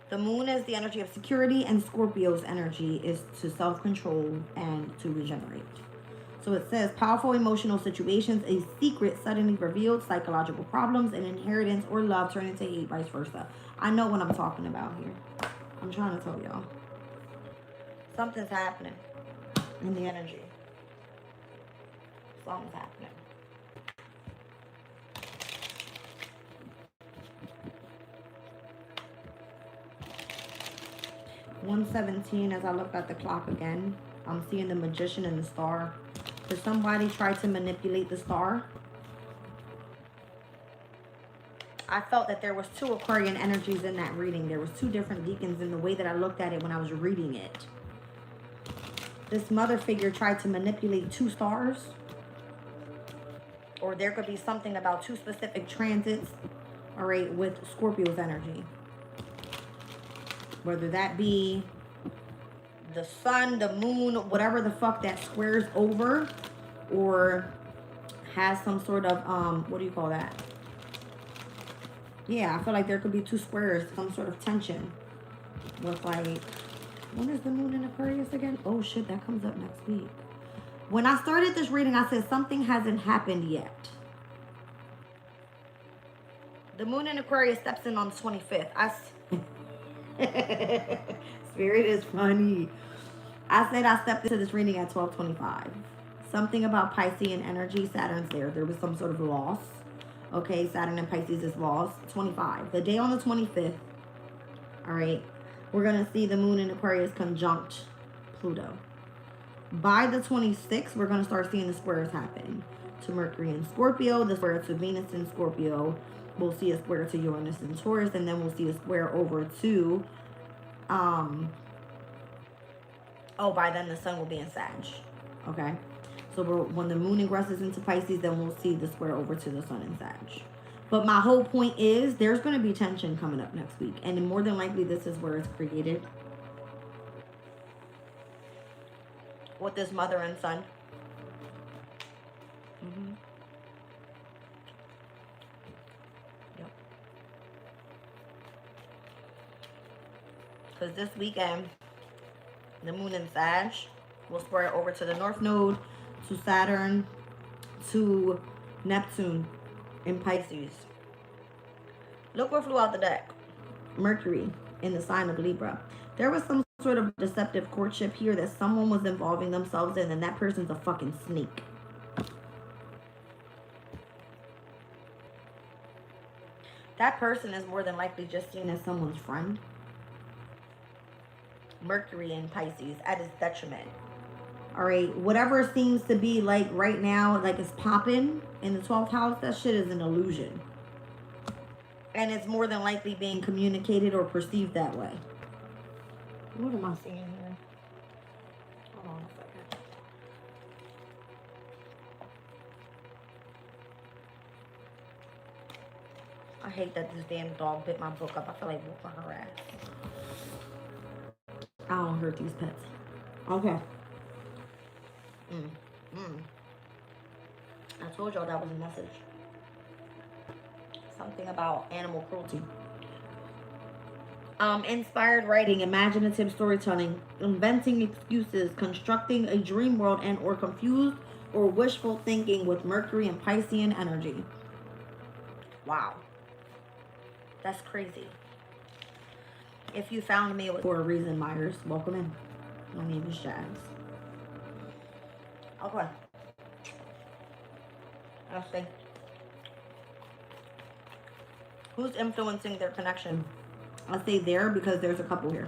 the moon is the energy of security, and Scorpio's energy is to self-control and to regenerate. So it says powerful emotional situations, a secret suddenly revealed, psychological problems, an inheritance or love turn into hate, vice versa. I know what I'm talking about here. I'm trying to tell y'all. Something's happening in the energy. Something's happening. $117 as I look at the clock again. I'm seeing the Magician and the Star. For somebody tried to manipulate the Star. I felt that there was 2 Aquarian energies in that reading. There was 2 different deacons in the way that I looked at it when I was reading it. This mother figure tried to manipulate 2 stars. Or there could be something about 2 specific transits, all right, with Scorpio's energy. Whether that be the sun, the moon, whatever the fuck that squares over, or has some sort of, what do you call that? Yeah, I feel like there could be 2 squares, some sort of tension with like, when is the moon in Aquarius again? Oh shit, that comes up next week. When I started this reading, I said something hasn't happened yet. The moon in Aquarius steps in on the 25th. Spirit is funny. I said I stepped into this reading at 12:25. Something about Piscean energy. Saturn's there. There was some sort of loss. Okay, Saturn and Pisces is loss. 25. The day on the 25th. All right. We're going to see the moon in Aquarius conjunct Pluto. By the 26th, we're going to start seeing the squares happen to Mercury in Scorpio, the square to Venus in Scorpio. We'll see a square to Uranus in Taurus, and then we'll see a square over to, by then the sun will be in Sag. Okay. So when the moon ingresses into Pisces, then we'll see the square over to the sun in Sag. But my whole point is there's going to be tension coming up next week. And more than likely, this is where it's created. With this mother and son. Yep. Because this weekend, the moon in Sag will square over to the North Node, to Saturn, to Neptune in Pisces. Look what flew out the deck. Mercury in the sign of Libra. There was some sort of deceptive courtship here that someone was involving themselves in, and that person's a fucking snake. That person is more than likely just seen as someone's friend. Mercury in Pisces at his detriment. All right, whatever seems to be like right now, like it's popping in the 12th house, that shit is an illusion. And it's more than likely being communicated or perceived that way. What am I seeing here? Hold on a second. I hate that this damn dog bit my book up. I feel like whooping her ass. I don't hurt these pets. Okay. I told y'all that was a message. Something about animal cruelty. Inspired writing, imaginative storytelling, inventing excuses, constructing a dream world, and or confused or wishful thinking with Mercury and Piscean energy. Wow. That's crazy. If you found me for a reason, Myers, welcome in. My name is Jazz. Okay. Let's see. Who's influencing their connection? I'll say there because there's a couple here.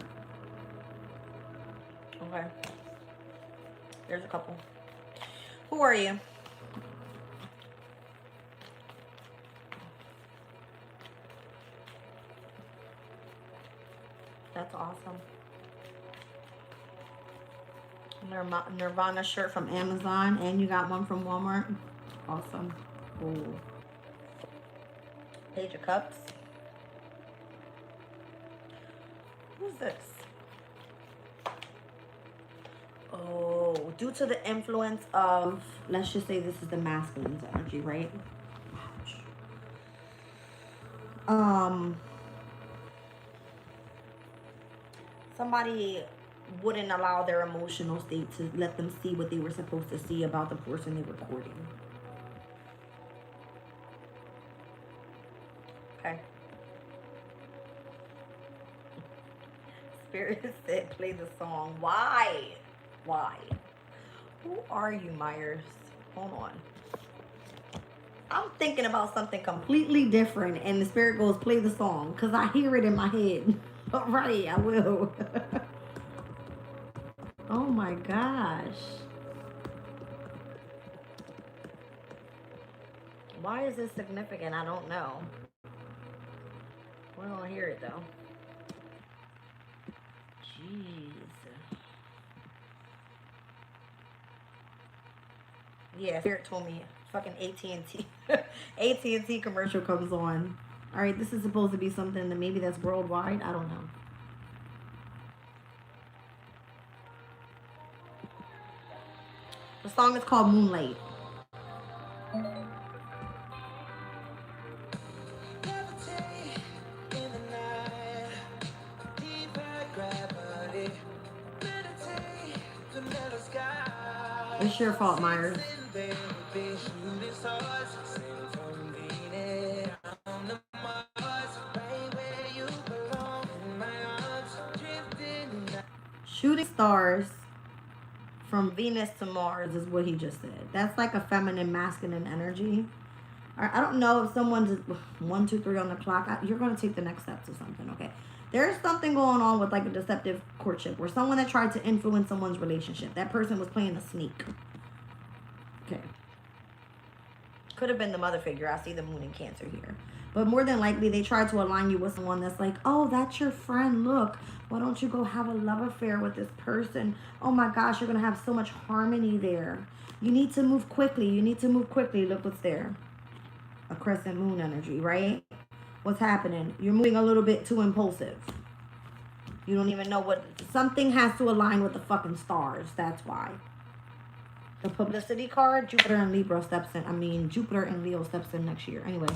Okay. There's a couple. Who are you? That's awesome. Nirvana shirt from Amazon, and you got one from Walmart. Awesome. Ooh. Page of Cups. Who's this? Oh, due to the influence of, let's just say this is the masculine's energy, right? Somebody wouldn't allow their emotional state to let them see what they were supposed to see about the person they were courting. Okay. Spirit said play the song. Why? Why? Who are you, Myers? Hold on. I'm thinking about something completely different, and the spirit goes, play the song, because I hear it in my head. All right, I will. Oh my gosh. Why is this significant? I don't know. We're gonna hear it though. Jeez. Yeah, spirit told me fucking AT&T. AT&T commercial comes on. All right, this is supposed to be something that maybe that's worldwide. I don't know. The song is called Moonlight. It's your fault, Myers. Shooting stars from Venus to Mars is what he just said. That's like a feminine, masculine energy. I don't know if someone's 1, 2, 3 on the clock. You're going to take the next step to something, okay? There's something going on with like a deceptive courtship or someone that tried to influence someone's relationship. That person was playing a sneak. Okay. Could have been the mother figure. I see the moon in Cancer here. But more than likely, they tried to align you with someone that's like, oh, that's your friend. Look, why don't you go have a love affair with this person? Oh my gosh, you're going to have so much harmony there. You need to move quickly. You need to move quickly. Look what's there. A crescent moon energy, right? What's happening? You're moving a little bit too impulsive. You don't even know what... Something has to align with the fucking stars. That's why. The publicity card, Jupiter and Libra steps in. I mean, Jupiter and Leo steps in next year. Anyway.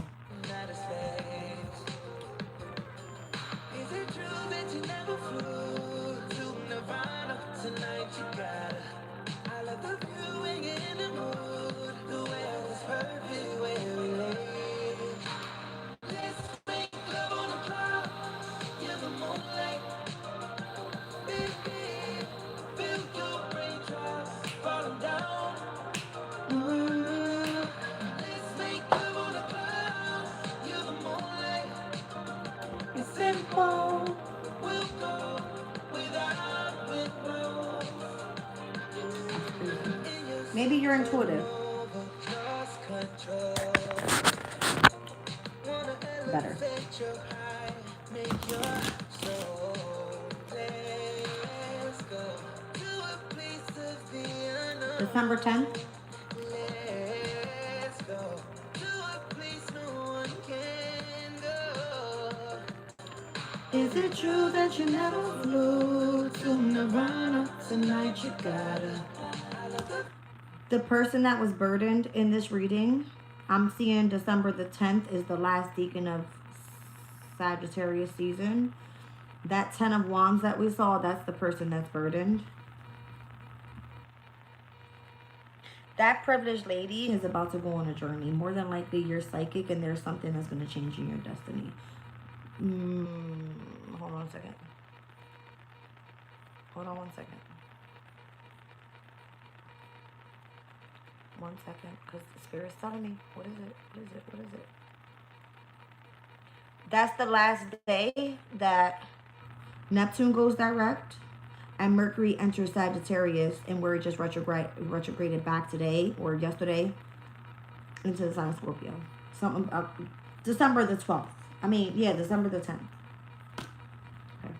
Maybe you're intuitive. Better. December 10th. Is it true that you never flew to Nirvana? Tonight you gotta. The person that was burdened in this reading, I'm seeing December the 10th is the last decan of Sagittarius season. That 10 of Wands that we saw, that's the person that's burdened. That privileged lady is about to go on a journey. More than likely, you're psychic and there's something that's going to change in your destiny. Hold on a second. Hold on 1 second. 1 second, because the spirit's telling me. What is it? What is it? What is it? That's the last day that Neptune goes direct and Mercury enters Sagittarius, and we're just retrograded back today or yesterday into the sign of Scorpio. December the 12th. I mean, yeah, December the 10th. Okay.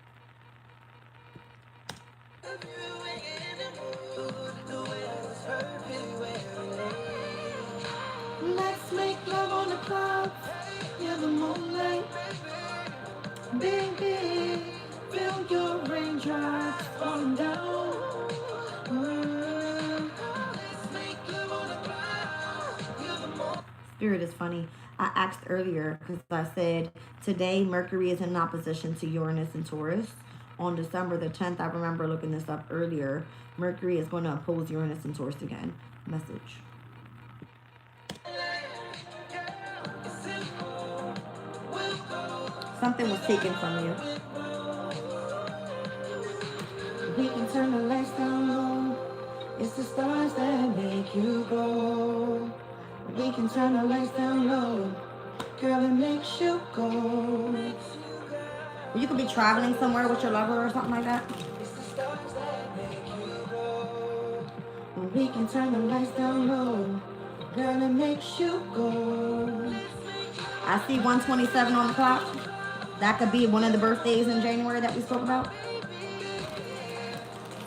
clouds, you're the moonlight. Baby, feel your raindrops falling down. Mm. Spirit is funny. I asked earlier because I said today Mercury is in opposition to Uranus and Taurus. On December the 10th, I remember looking this up earlier. Mercury is going to oppose Uranus and Taurus again. Message. Something was taken from you. We can turn the lights down low. It's the stars that make you go. We can turn the lights down low. Girl, it makes you go. You could be traveling somewhere with your lover or something like that. We can turn the lights down low. Girl, it makes you go. I see 127 on the clock. That could be one of the birthdays in January that we spoke about.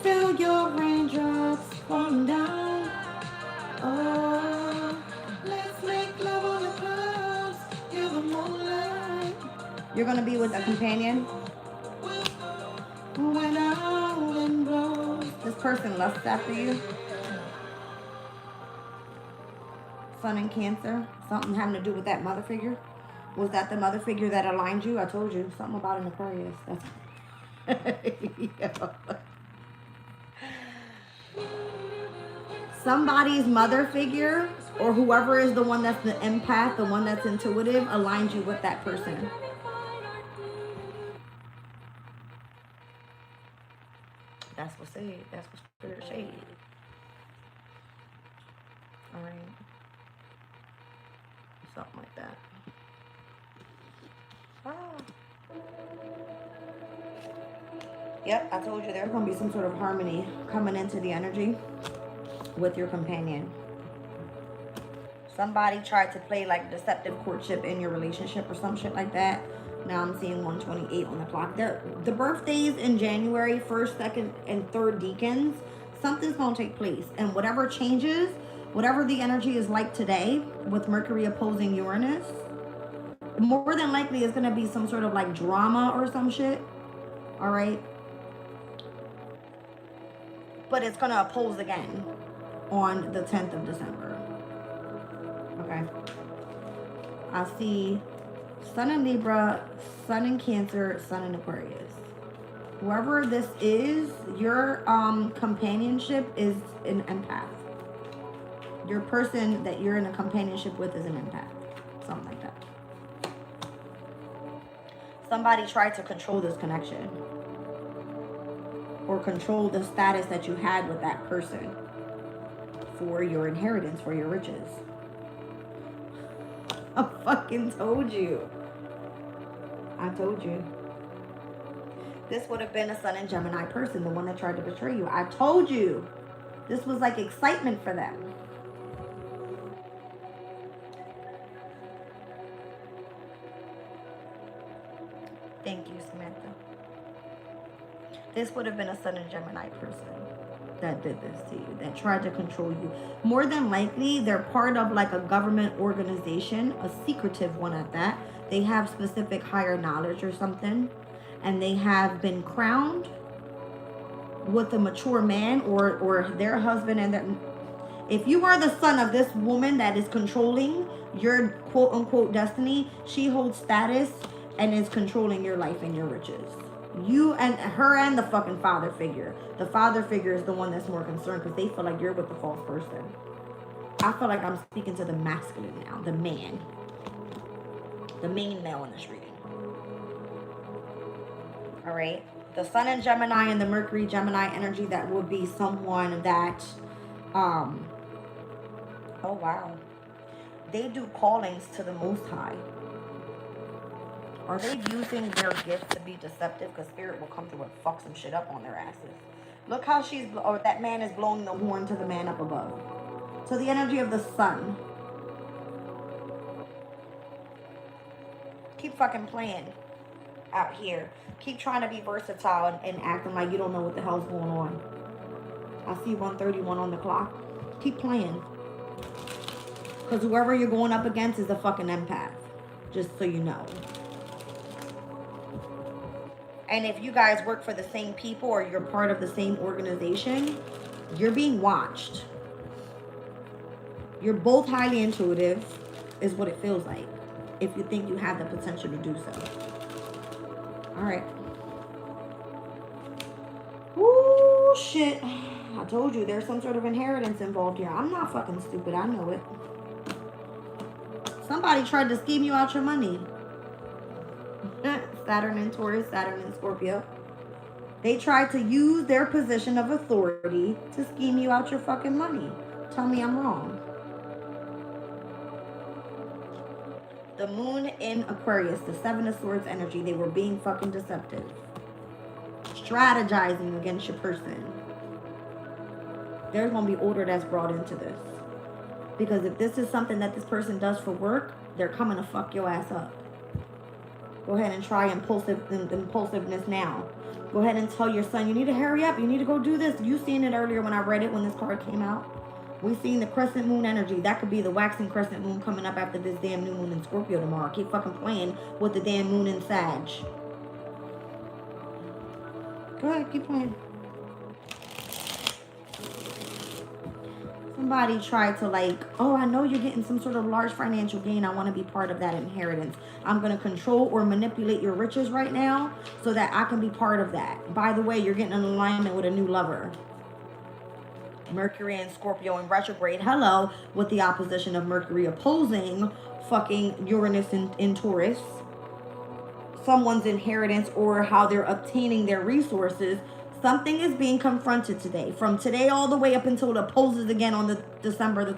Feel your raindrops falling down. Oh, let's make love on the clouds. You're the moonlight. You're gonna be with a companion. When our wind blows. This person lusts after you. Sun in Cancer. Something having to do with that mother figure. Was that the mother figure that aligned you? I told you something about an Aquarius. That's yeah. Somebody's mother figure or whoever is the one that's the empath, the one that's intuitive, aligns you with that person. That's what's said. That's what Spirit said. All right. Something like that. Ah. Yep, I told you there's going to be some sort of harmony coming into the energy with your companion. Somebody tried to play like deceptive courtship in your relationship or some shit like that. Now I'm seeing 128 on the clock. The birthdays in January, 1st, 2nd, and 3rd decans, something's going to take place. And whatever changes, whatever the energy is like today with Mercury opposing Uranus, more than likely it's going to be some sort of like drama or some shit. All right. But it's going to oppose again on the 10th of December. Okay. I see Sun in Libra, Sun in Cancer, Sun in Aquarius. Whoever this is, your companionship is an empath. Your person that you're in a companionship with is an empath. Something like that. Somebody tried to control this connection. Or control the status that you had with that person. For your inheritance, for your riches. I fucking told you. I told you. This would have been a Sun in Gemini person, the one that tried to betray you. I told you. This was like excitement for them. Thank you, Samantha. This would have been a Sun in Gemini person that did this to you, that tried to control you. More than likely, they're part of like a government organization, a secretive one at that. They have specific higher knowledge or something, and they have been crowned with a mature man or their husband and their... If you are the son of this woman that is controlling your quote-unquote destiny, she holds status and is controlling your life and your riches. You and her and the fucking father figure. The father figure is the one that's more concerned because they feel like you're with the false person. I feel like I'm speaking to the masculine now, the man. The main male in this reading. All right. The Sun in Gemini and the Mercury Gemini energy, that would be someone that, oh wow. They do callings to the Most High. Are they using their gifts to be deceptive? Because Spirit will come through and fuck some shit up on their asses. Look how that man is blowing the horn to the man up above. So the energy of the sun. Keep fucking playing out here. Keep trying to be versatile and acting like you don't know what the hell's going on. I see 131 on the clock. Keep playing. Because whoever you're going up against is a fucking empath. Just so you know. And if you guys work for the same people or you're part of the same organization, you're being watched. You're both highly intuitive, is what it feels like. If you think you have the potential to do so. All right. Ooh, shit. I told you there's some sort of inheritance involved here. I'm not fucking stupid. I know it. Somebody tried to scheme you out your money. Saturn and Taurus, Saturn and Scorpio. They tried to use their position of authority to scheme you out your fucking money. Tell me I'm wrong. The moon in Aquarius, the Seven of Swords energy, they were being fucking deceptive. Strategizing against your person. There's going to be order that's brought into this. Because if this is something that this person does for work, they're coming to fuck your ass up. Go ahead and try impulsiveness now. Go ahead and tell your son, you need to hurry up. You need to go do this. You seen it earlier when I read it, when this card came out. We seen the crescent moon energy. That could be the waxing crescent moon coming up after this damn new moon in Scorpio tomorrow. Keep fucking playing with the damn moon in Sag. Go ahead, keep playing. Somebody tried to like, oh, I know you're getting some sort of large financial gain. I want to be part of that inheritance. I'm going to control or manipulate your riches right now so that I can be part of that. By the way, you're getting an alignment with a new lover. Mercury and Scorpio in retrograde. Hello, with the opposition of Mercury opposing fucking Uranus in Taurus. Someone's inheritance or how they're obtaining their resources. Something is being confronted today. From today all the way up until it opposes again on the December the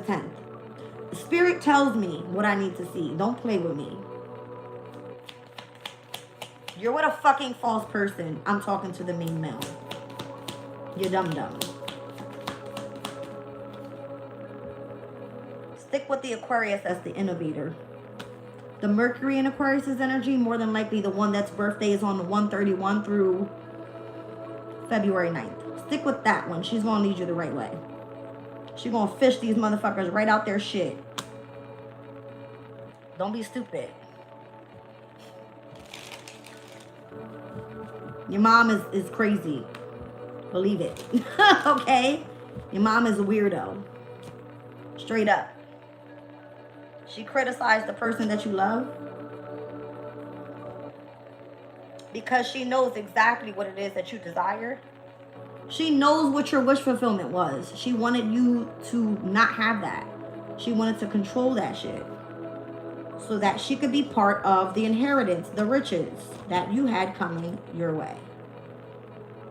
10th. Spirit tells me what I need to see. Don't play with me. You're with a fucking false person. I'm talking to the main male. You dum-dum. Stick with the Aquarius as the innovator. The Mercury in Aquarius's energy, more than likely the one that's birthday is on the 131 through February 9th. Stick with that one. She's going to lead you the right way. She's going to fish these motherfuckers right out their shit. Don't be stupid. Your mom is crazy. Believe it. Okay? Your mom is a weirdo. Straight up. She criticized the person that you love because she knows exactly what it is that you desire. She knows what your wish fulfillment was. She wanted you to not have that. She wanted to control that shit so that she could be part of the inheritance, the riches that you had coming your way.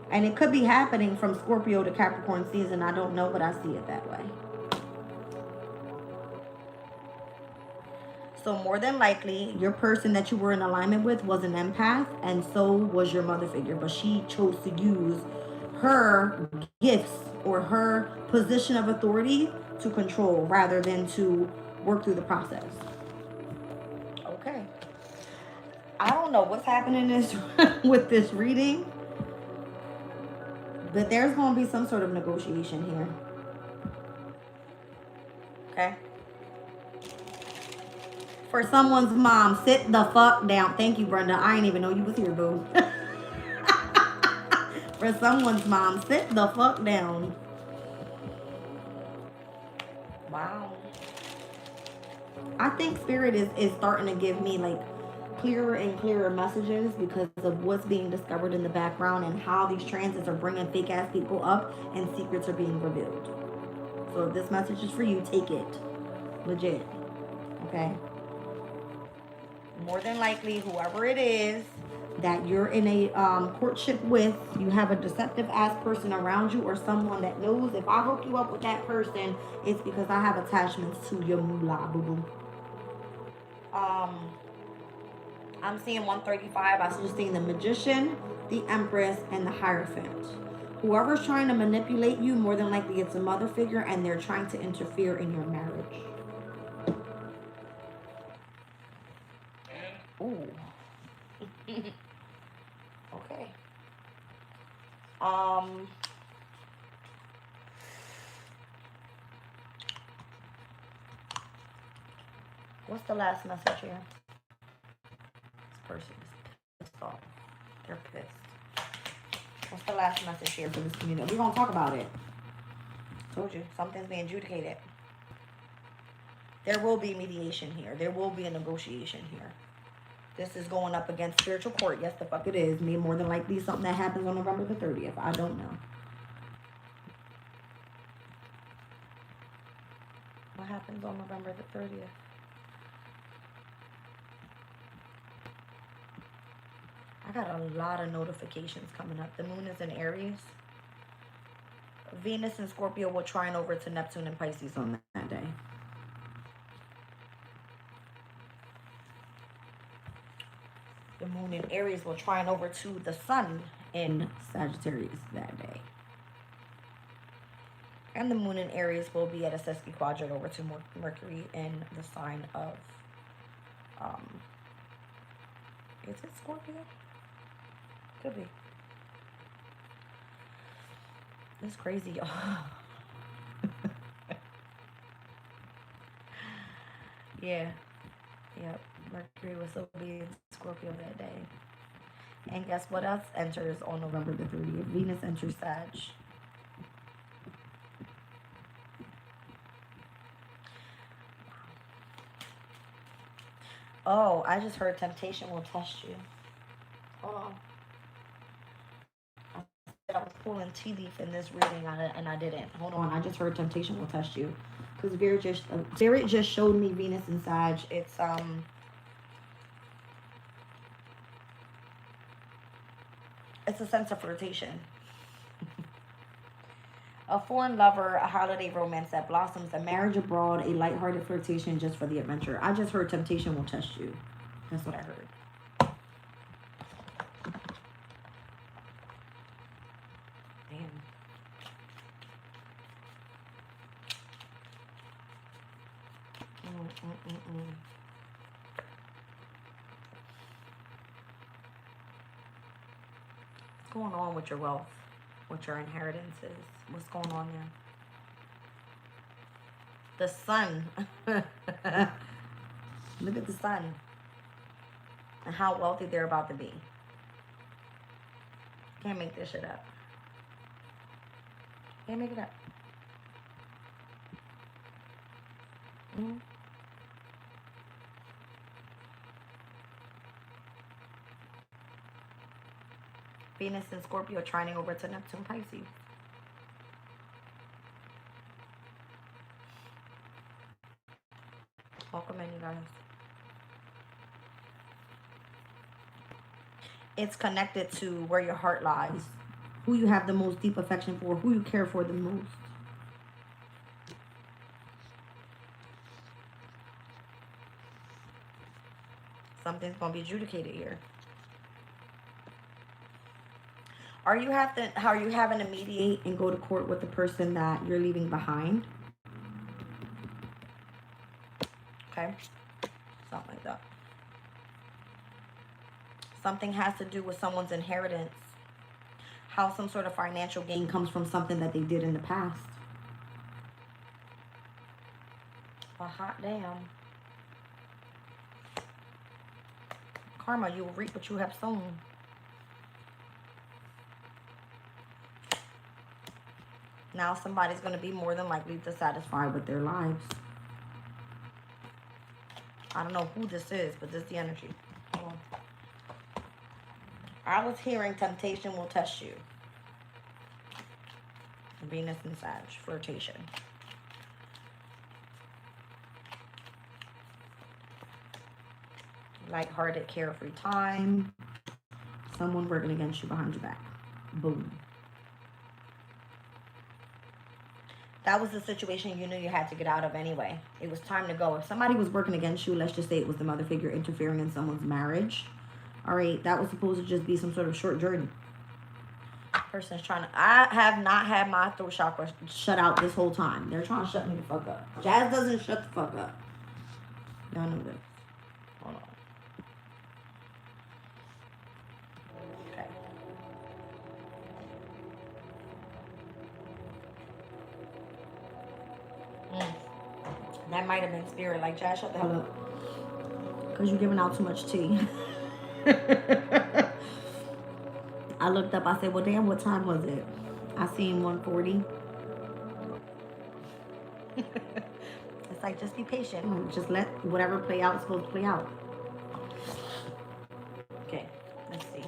And it could be happening from Scorpio to Capricorn season. I don't know, but I see it that way. So more than likely, your person that you were in alignment with was an empath, and so was your mother figure. But she chose to use her gifts or her position of authority to control rather than to work through the process. Okay. I don't know what's happening with this reading, but there's going to be some sort of negotiation here. Okay. For someone's mom, sit the fuck down. Thank you, Brenda. I didn't even know you was here, boo. For someone's mom, sit the fuck down. Wow. I think Spirit is starting to give me like clearer and clearer messages because of what's being discovered in the background and how these transits are bringing fake ass people up and secrets are being revealed. So if this message is for you, take it. Legit. Okay? More than likely, whoever it is that you're in a courtship with, you have a deceptive ass person around you or someone that knows if I hook you up with that person, it's because I have attachments to your moolah, boo-boo. I'm seeing 135. I was just seeing the Magician, the Empress, and the Hierophant. Whoever's trying to manipulate you, more than likely it's a mother figure, and they're trying to interfere in your marriage. Ooh. Okay. What's the last message here? This person is pissed off. They're pissed. What's the last message here for this community? We're going to talk about it. Told you. Something's being adjudicated. There will be mediation here. There will be a negotiation here. This is going up against spiritual court. Yes, the fuck it is. Me, more than likely something that happens on November the 30th. I don't know. What happens on November the 30th? I got a lot of notifications coming up. The moon is in Aries. Venus and Scorpio will trine over to Neptune and Pisces on that day. The moon in Aries will trine over to the sun in Sagittarius that day. And the moon in Aries will be at a sesquiquadrate over to Mercury in the sign of, is it Scorpio? Could be. It's crazy, y'all. Yeah. Yep. Mercury will still be in Scorpio that day. And guess what else enters on November the 30th? Venus enters Sag. Oh, I just heard temptation will test you. Hold on. I was pulling tea leaf in this reading and I didn't. Hold on. I just heard temptation will test you. Because Spirit just showed me Venus and Sag. It's a sense of flirtation. A foreign lover, a holiday romance that blossoms, a marriage abroad, a lighthearted flirtation just for the adventure. I just heard temptation will test you. That's what I heard. Damn. What's going on with your wealth? What your inheritance is? What's going on there? The sun. Look at the sun. And how wealthy they're about to be. Can't make this shit up. Can't make it up. Mm-hmm. Venus and Scorpio trining over to Neptune Pisces. Welcome in, you guys. It's connected to where your heart lies. Who you have the most deep affection for. Who you care for the most. Something's going to be adjudicated here. Are you having to mediate and go to court with the person that you're leaving behind? Okay. Something like that. Something has to do with someone's inheritance. How some sort of financial gain comes from something that they did in the past. Well, hot damn. Karma, you will reap what you have sown. Now somebody's going to be more than likely dissatisfied with their lives. I don't know who this is, but this is the energy. Hold on. I was hearing temptation will test you. Venus and Sag, flirtation. Lighthearted, carefree time. Someone working against you behind your back. Boom. That was the situation you knew you had to get out of anyway. It was time to go. If somebody was working against you, let's just say it was the mother figure interfering in someone's marriage. All right, that was supposed to just be some sort of short journey. Person's trying to... I have not had my throat chakra shut out this whole time. They're trying to shut me the fuck up. Jazz doesn't shut the fuck up. Y'all know this. Hold on. That might have been spirit. Like, Jazz, shut the hell up. Because you're giving out too much tea. I looked up, I said, well, damn, what time was it? I seen 1:40. It's like, just be patient. Just let whatever play out is supposed to play out. Okay, let's see.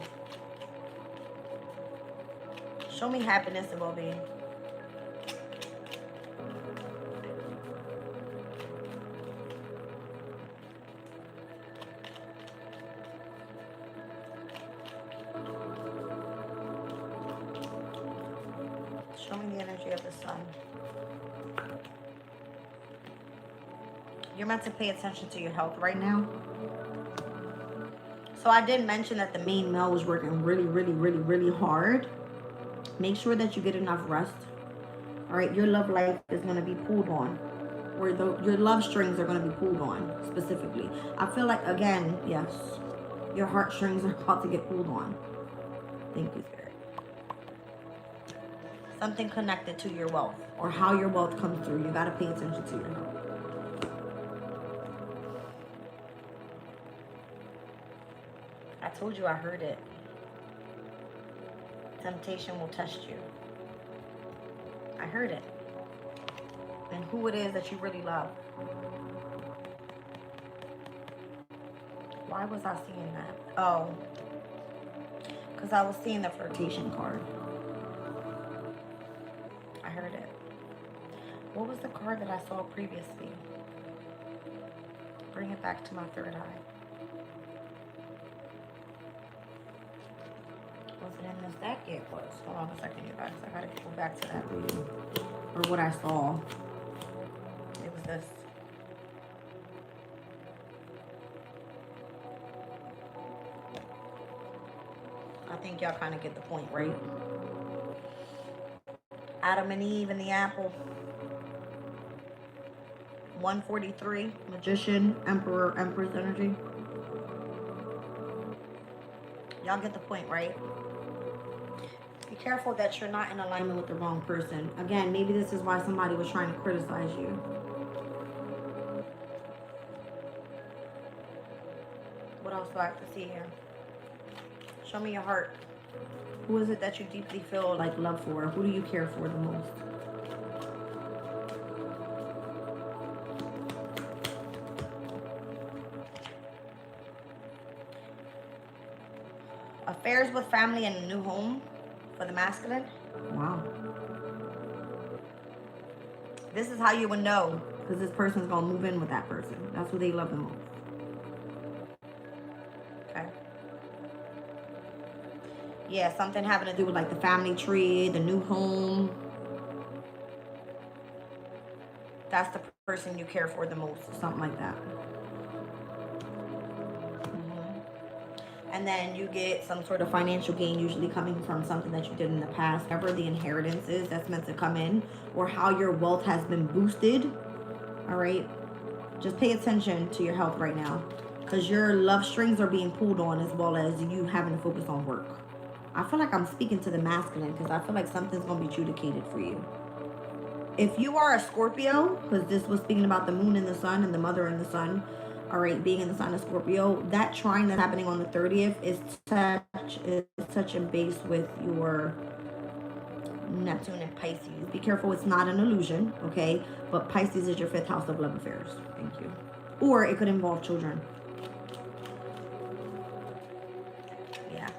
Show me happiness and well-being. Show me the energy of the sun. You're meant to pay attention to your health right now. So I did mention that the main male was working really hard. Make sure that you get enough rest. All right, your love life is going to be pulled on. Or your love strings are going to be pulled on specifically. I feel like, again, yes, your heartstrings are about to get pulled on. Thank you, Spirit. Something connected to your wealth or how your wealth comes through. You got to pay attention to your health. I told you I heard it. Temptation will test you. I heard it. And who it is that you really love. Why was I seeing that? Oh. Because I was seeing the flirtation card. I heard it. What was the card that I saw previously? Bring it back to my third eye. Was it in this deck? It was. Hold on a second, you guys. I gotta go back to that reading. Or what I saw. It was this. I think y'all kind of get the point, right? Adam and Eve and the apple. 143. Magician, Emperor, Empress energy. Y'all get the point, right? Be careful that you're not in alignment with the wrong person. Again, maybe this is why somebody was trying to criticize you. What else do I have to see here? Show me your heart. Who is it that you deeply feel like love for? Who do you care for the most? Affairs with family and a new home for the masculine. Wow. This is how you would know, because this person's going to move in with that person. That's who they love the most. Okay. Yeah, something having to do with like the family tree, the new home. That's the person you care for the most. Something like that. And then you get some sort of financial gain, usually coming from something that you did in the past. Whatever the inheritance is that's meant to come in, or how your wealth has been boosted. All right. Just pay attention to your health right now, because your love strings are being pulled on, as well as you having to focus on work. I feel like I'm speaking to the masculine, because I feel like something's going to be adjudicated for you. If you are a Scorpio, because this was speaking about the moon and the sun and the mother and the sun, all right, being in the sign of Scorpio, that trine that's happening on the 30th is touching base with your Neptune and Pisces. Be careful, it's not an illusion, okay? But Pisces is your 5th house of love affairs. Thank you. Or it could involve children. Yeah.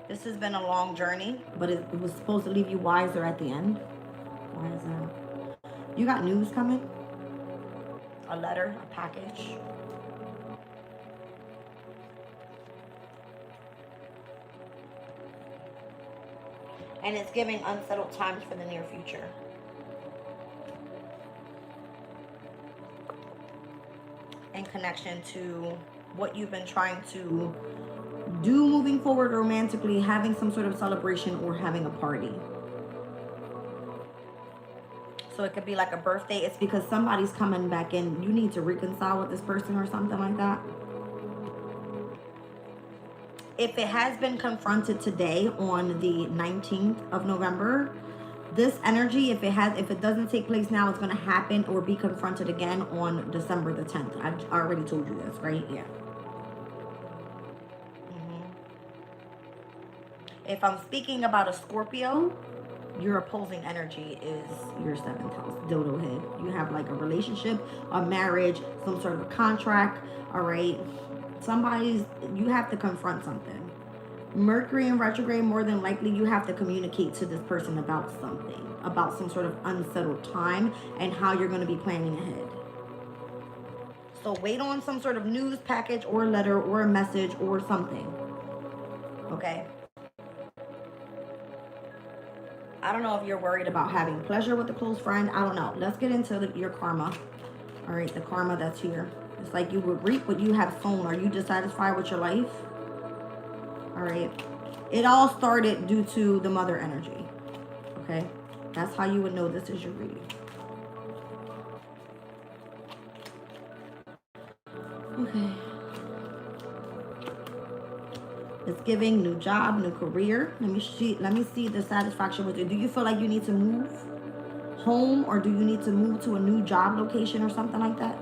This has been a long journey, but it was supposed to leave you wiser at the end. Why is that? You got news coming? A letter, a package. And it's giving unsettled times for the near future. In connection to what you've been trying to do moving forward romantically, having some sort of celebration or having a party. So it could be like a birthday. It's because somebody's coming back in. You need to reconcile with this person or something like that. If it has been confronted today on the 19th of November, This energy, if it doesn't take place now, it's going to happen or be confronted again on December the 10th. I already told you this, right? Yeah. If I'm speaking about a Scorpio, your opposing energy is your 7th house, dodo head. You have like a relationship, a marriage, some sort of a contract, all right? You have to confront something. Mercury in retrograde, more than likely you have to communicate to this person about something, about some sort of unsettled time and how you're going to be planning ahead. So wait on some sort of news package or letter or a message or something. Okay? I don't know if you're worried about having pleasure with a close friend. I don't know. Let's get into your karma. All right, the karma that's here. It's like you will reap what you have sown. Are you dissatisfied with your life? All right. It all started due to the mother energy. Okay. That's how you would know this is your reading. Okay. It's giving new job, new career. Let me see the satisfaction with it. Do you feel like you need to move home, or do you need to move to a new job location or something like that?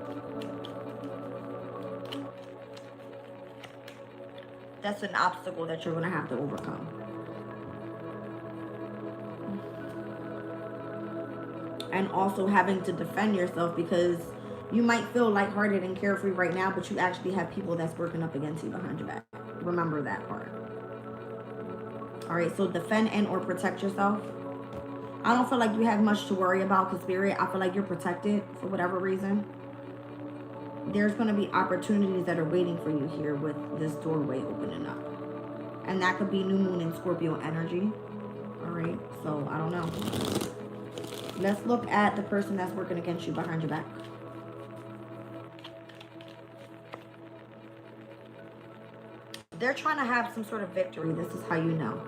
That's an obstacle that you're going to have to overcome. And also having to defend yourself, because you might feel lighthearted and carefree right now, but you actually have people that's working up against you behind your back. Remember that part. All right, so defend and or protect yourself. I don't feel like you have much to worry about, because Spirit, I feel like you're protected for whatever reason. There's going to be opportunities that are waiting for you here with this doorway opening up. And that could be new moon in Scorpio energy. All right, so I don't know. Let's look at the person that's working against you behind your back. They're trying to have some sort of victory. This is how you know.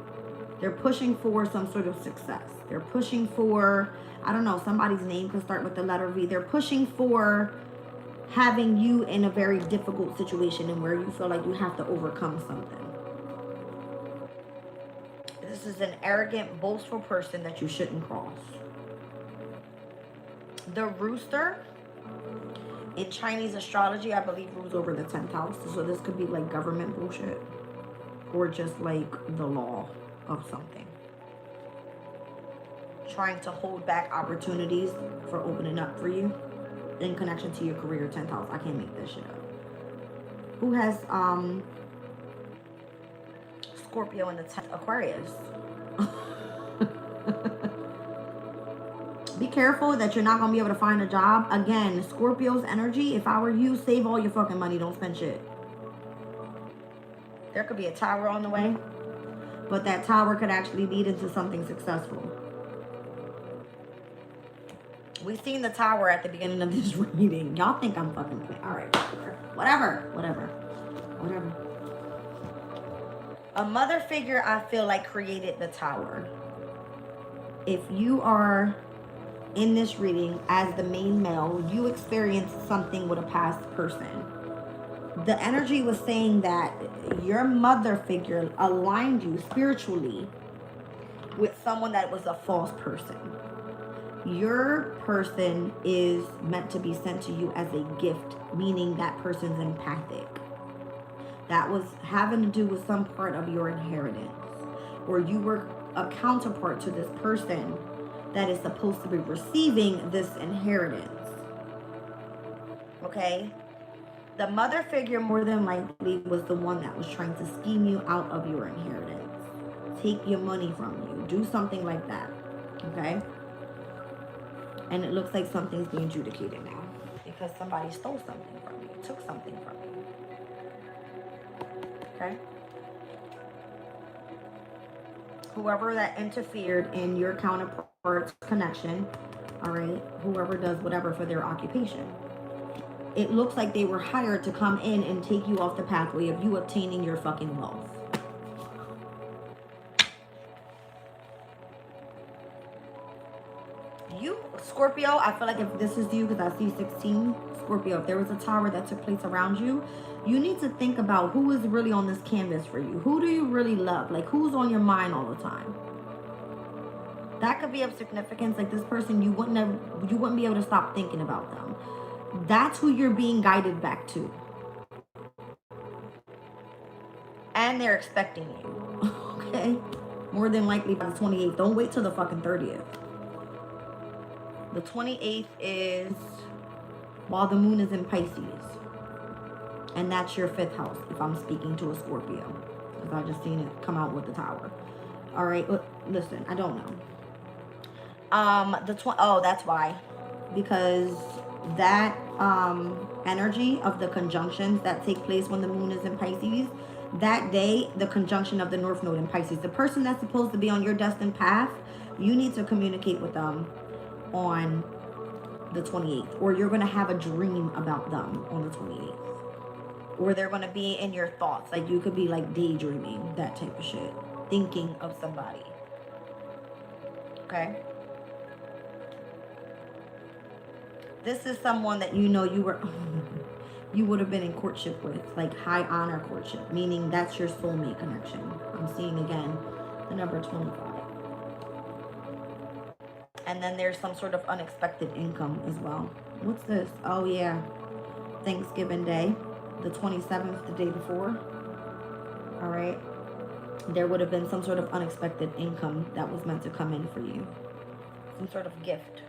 They're pushing for some sort of success. They're pushing for, I don't know, somebody's name could start with the letter V. They're pushing for having you in a very difficult situation and where you feel like you have to overcome something. This is an arrogant, boastful person that you shouldn't cross. The rooster in Chinese astrology, I believe, rules over the 10th house. So this could be like government bullshit, or just like the law of something. Trying to hold back opportunities for opening up for you in connection to your career, 10th house. I can't make this shit up. Who has Scorpio in the 10th? Aquarius. Be careful that you're not going to be able to find a job. Again, Scorpio's energy, if I were you, save all your fucking money. Don't spend shit. There could be a tower on the way, but that tower could actually lead into something successful. We've seen the tower at the beginning of this reading. Y'all think I'm fucking playing. All right, whatever. A mother figure, I feel like, created the tower. If you are in this reading as the main male, you experienced something with a past person. The energy was saying that your mother figure aligned you spiritually with someone that was a false person. Your person is meant to be sent to you as a gift, meaning that person's empathic. That was having to do with some part of your inheritance, or you were a counterpart to this person that is supposed to be receiving this inheritance. Okay? The mother figure more than likely was the one that was trying to scheme you out of your inheritance. Take your money from you. Do something like that. Okay? And it looks like something's being adjudicated now, because somebody stole something from you, took something from you. Okay? Whoever that interfered in your counterpart's connection, all right, whoever does whatever for their occupation, it looks like they were hired to come in and take you off the pathway of you obtaining your fucking wealth. You, Scorpio, I feel like if this is you, because I see 16, Scorpio, if there was a tower that took place around you, you need to think about who is really on this canvas for you. Who do you really love? Like, who's on your mind all the time? That could be of significance. Like this person, you wouldn't be able to stop thinking about them. That's who you're being guided back to. And they're expecting you. Okay? More than likely by the 28th. Don't wait till the fucking 30th. The 28th is while the moon is in Pisces. And that's your 5th house if I'm speaking to a Scorpio. Because I just seen it come out with the tower. Alright, listen, I don't know. Oh, that's why. Because that energy of the conjunctions that take place when the moon is in Pisces, that day, the conjunction of the North Node in Pisces, the person that's supposed to be on your destined path, you need to communicate with them on the 28th, or you're going to have a dream about them on the 28th, or they're going to be in your thoughts. Like you could be like daydreaming, that type of shit, thinking of somebody. Okay? This is someone that you know you would have been in courtship with, like high honor courtship, meaning that's your soulmate connection. I'm seeing again the number 25. And then there's some sort of unexpected income as well. What's this? Oh yeah, Thanksgiving Day, the 27th, the day before. All right. There would have been some sort of unexpected income that was meant to come in for you. Some sort of gift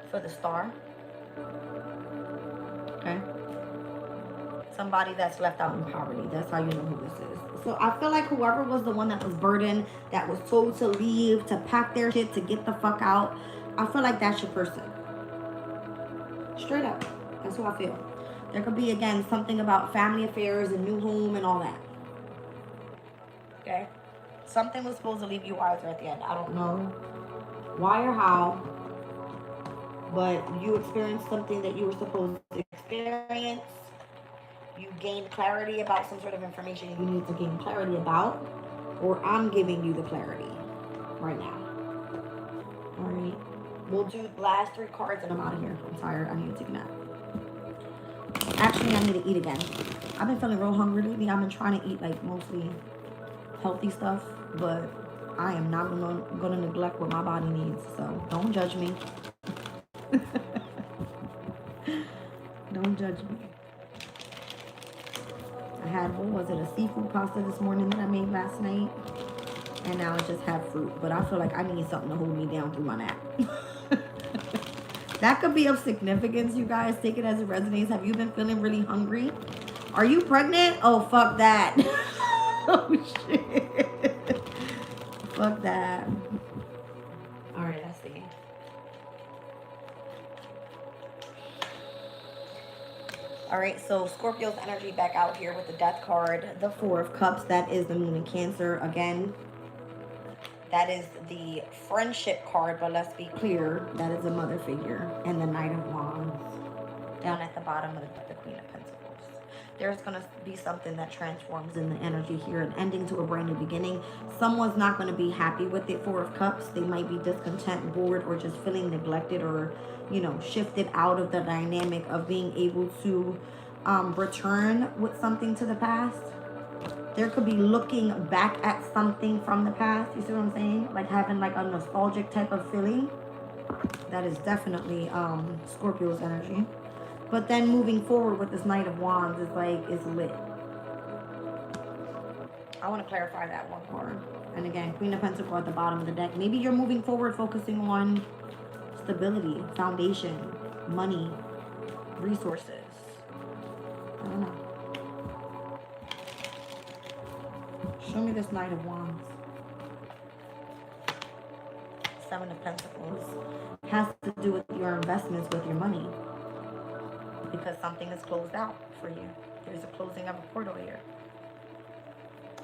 for the star. Okay. Somebody that's left out in poverty. That's how you know who this is. So I feel like whoever was the one that was burdened, that was told to leave, to pack their shit, to get the fuck out, I feel like that's your person. Straight up. That's what I feel. There could be, again, something about family affairs and new home and all that. Okay? Something was supposed to leave you wiser at the end. I don't know why or how, but you experienced something that you were supposed to experience. You gained clarity about some sort of information you need to gain clarity about, or I'm giving you the clarity right now. All right. We'll do the last 3 cards and I'm out of here. I'm tired. I need to take a nap. Actually, I need to eat again. I've been feeling real hungry lately. I've been trying to eat like mostly healthy stuff, but I am not gonna neglect what my body needs. So don't judge me. Don't judge me. I had, what was it, a seafood pasta this morning that I made last night. And now I just have fruit. But I feel like I need something to hold me down through my nap. That could be of significance, you guys. Take it as it resonates. Have you been feeling really hungry? Are you pregnant? Oh, fuck that. Oh, shit. Fuck that. All right, let's see. All right, so Scorpio's energy back out here with the Death card. The 4 of Cups, that is the Moon in Cancer. Again, that is the Friendship card, but let's be clear, that is a mother figure. And the Knight of Wands down at the bottom of the Queen of Pentacles. There's going to be something that transforms in the energy here, an ending to a brand new beginning. Someone's not going to be happy with the 4 of Cups. They might be discontent, bored, or just feeling neglected, or, you know, shifted out of the dynamic of being able to return with something to the past. There could be looking back at something from the past. You see what I'm saying? Like having like a nostalgic type of feeling. That is definitely Scorpio's energy. But then moving forward with this Knight of Wands is like, it's lit. I want to clarify that one card. And again, Queen of Pentacles at the bottom of the deck. Maybe you're moving forward focusing on stability, foundation, money, resources. I don't know. Show me this Knight of Wands. 7 of Pentacles. Has to do with your investments with your money. Because something is closed out for you. There's a closing of a portal here.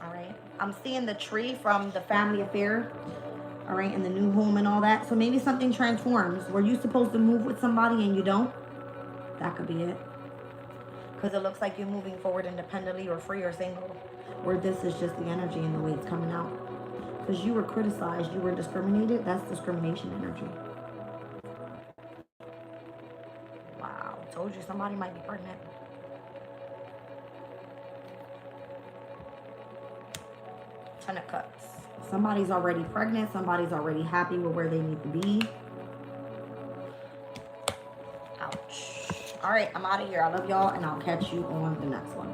Alright. I'm seeing the tree from the family affair. Alright. And the new home and all that. So maybe something transforms. Were you supposed to move with somebody and you don't? That could be it. Because it looks like you're moving forward independently or free or single. Or this is just the energy and the way it's coming out. Because you were criticized, you were discriminated. That's discrimination energy. Wow. Told you somebody might be pregnant. Ten of Cups. Somebody's already pregnant. Somebody's already happy with where they need to be. Ouch. All right, I'm out of here. I love y'all, and I'll catch you on the next one.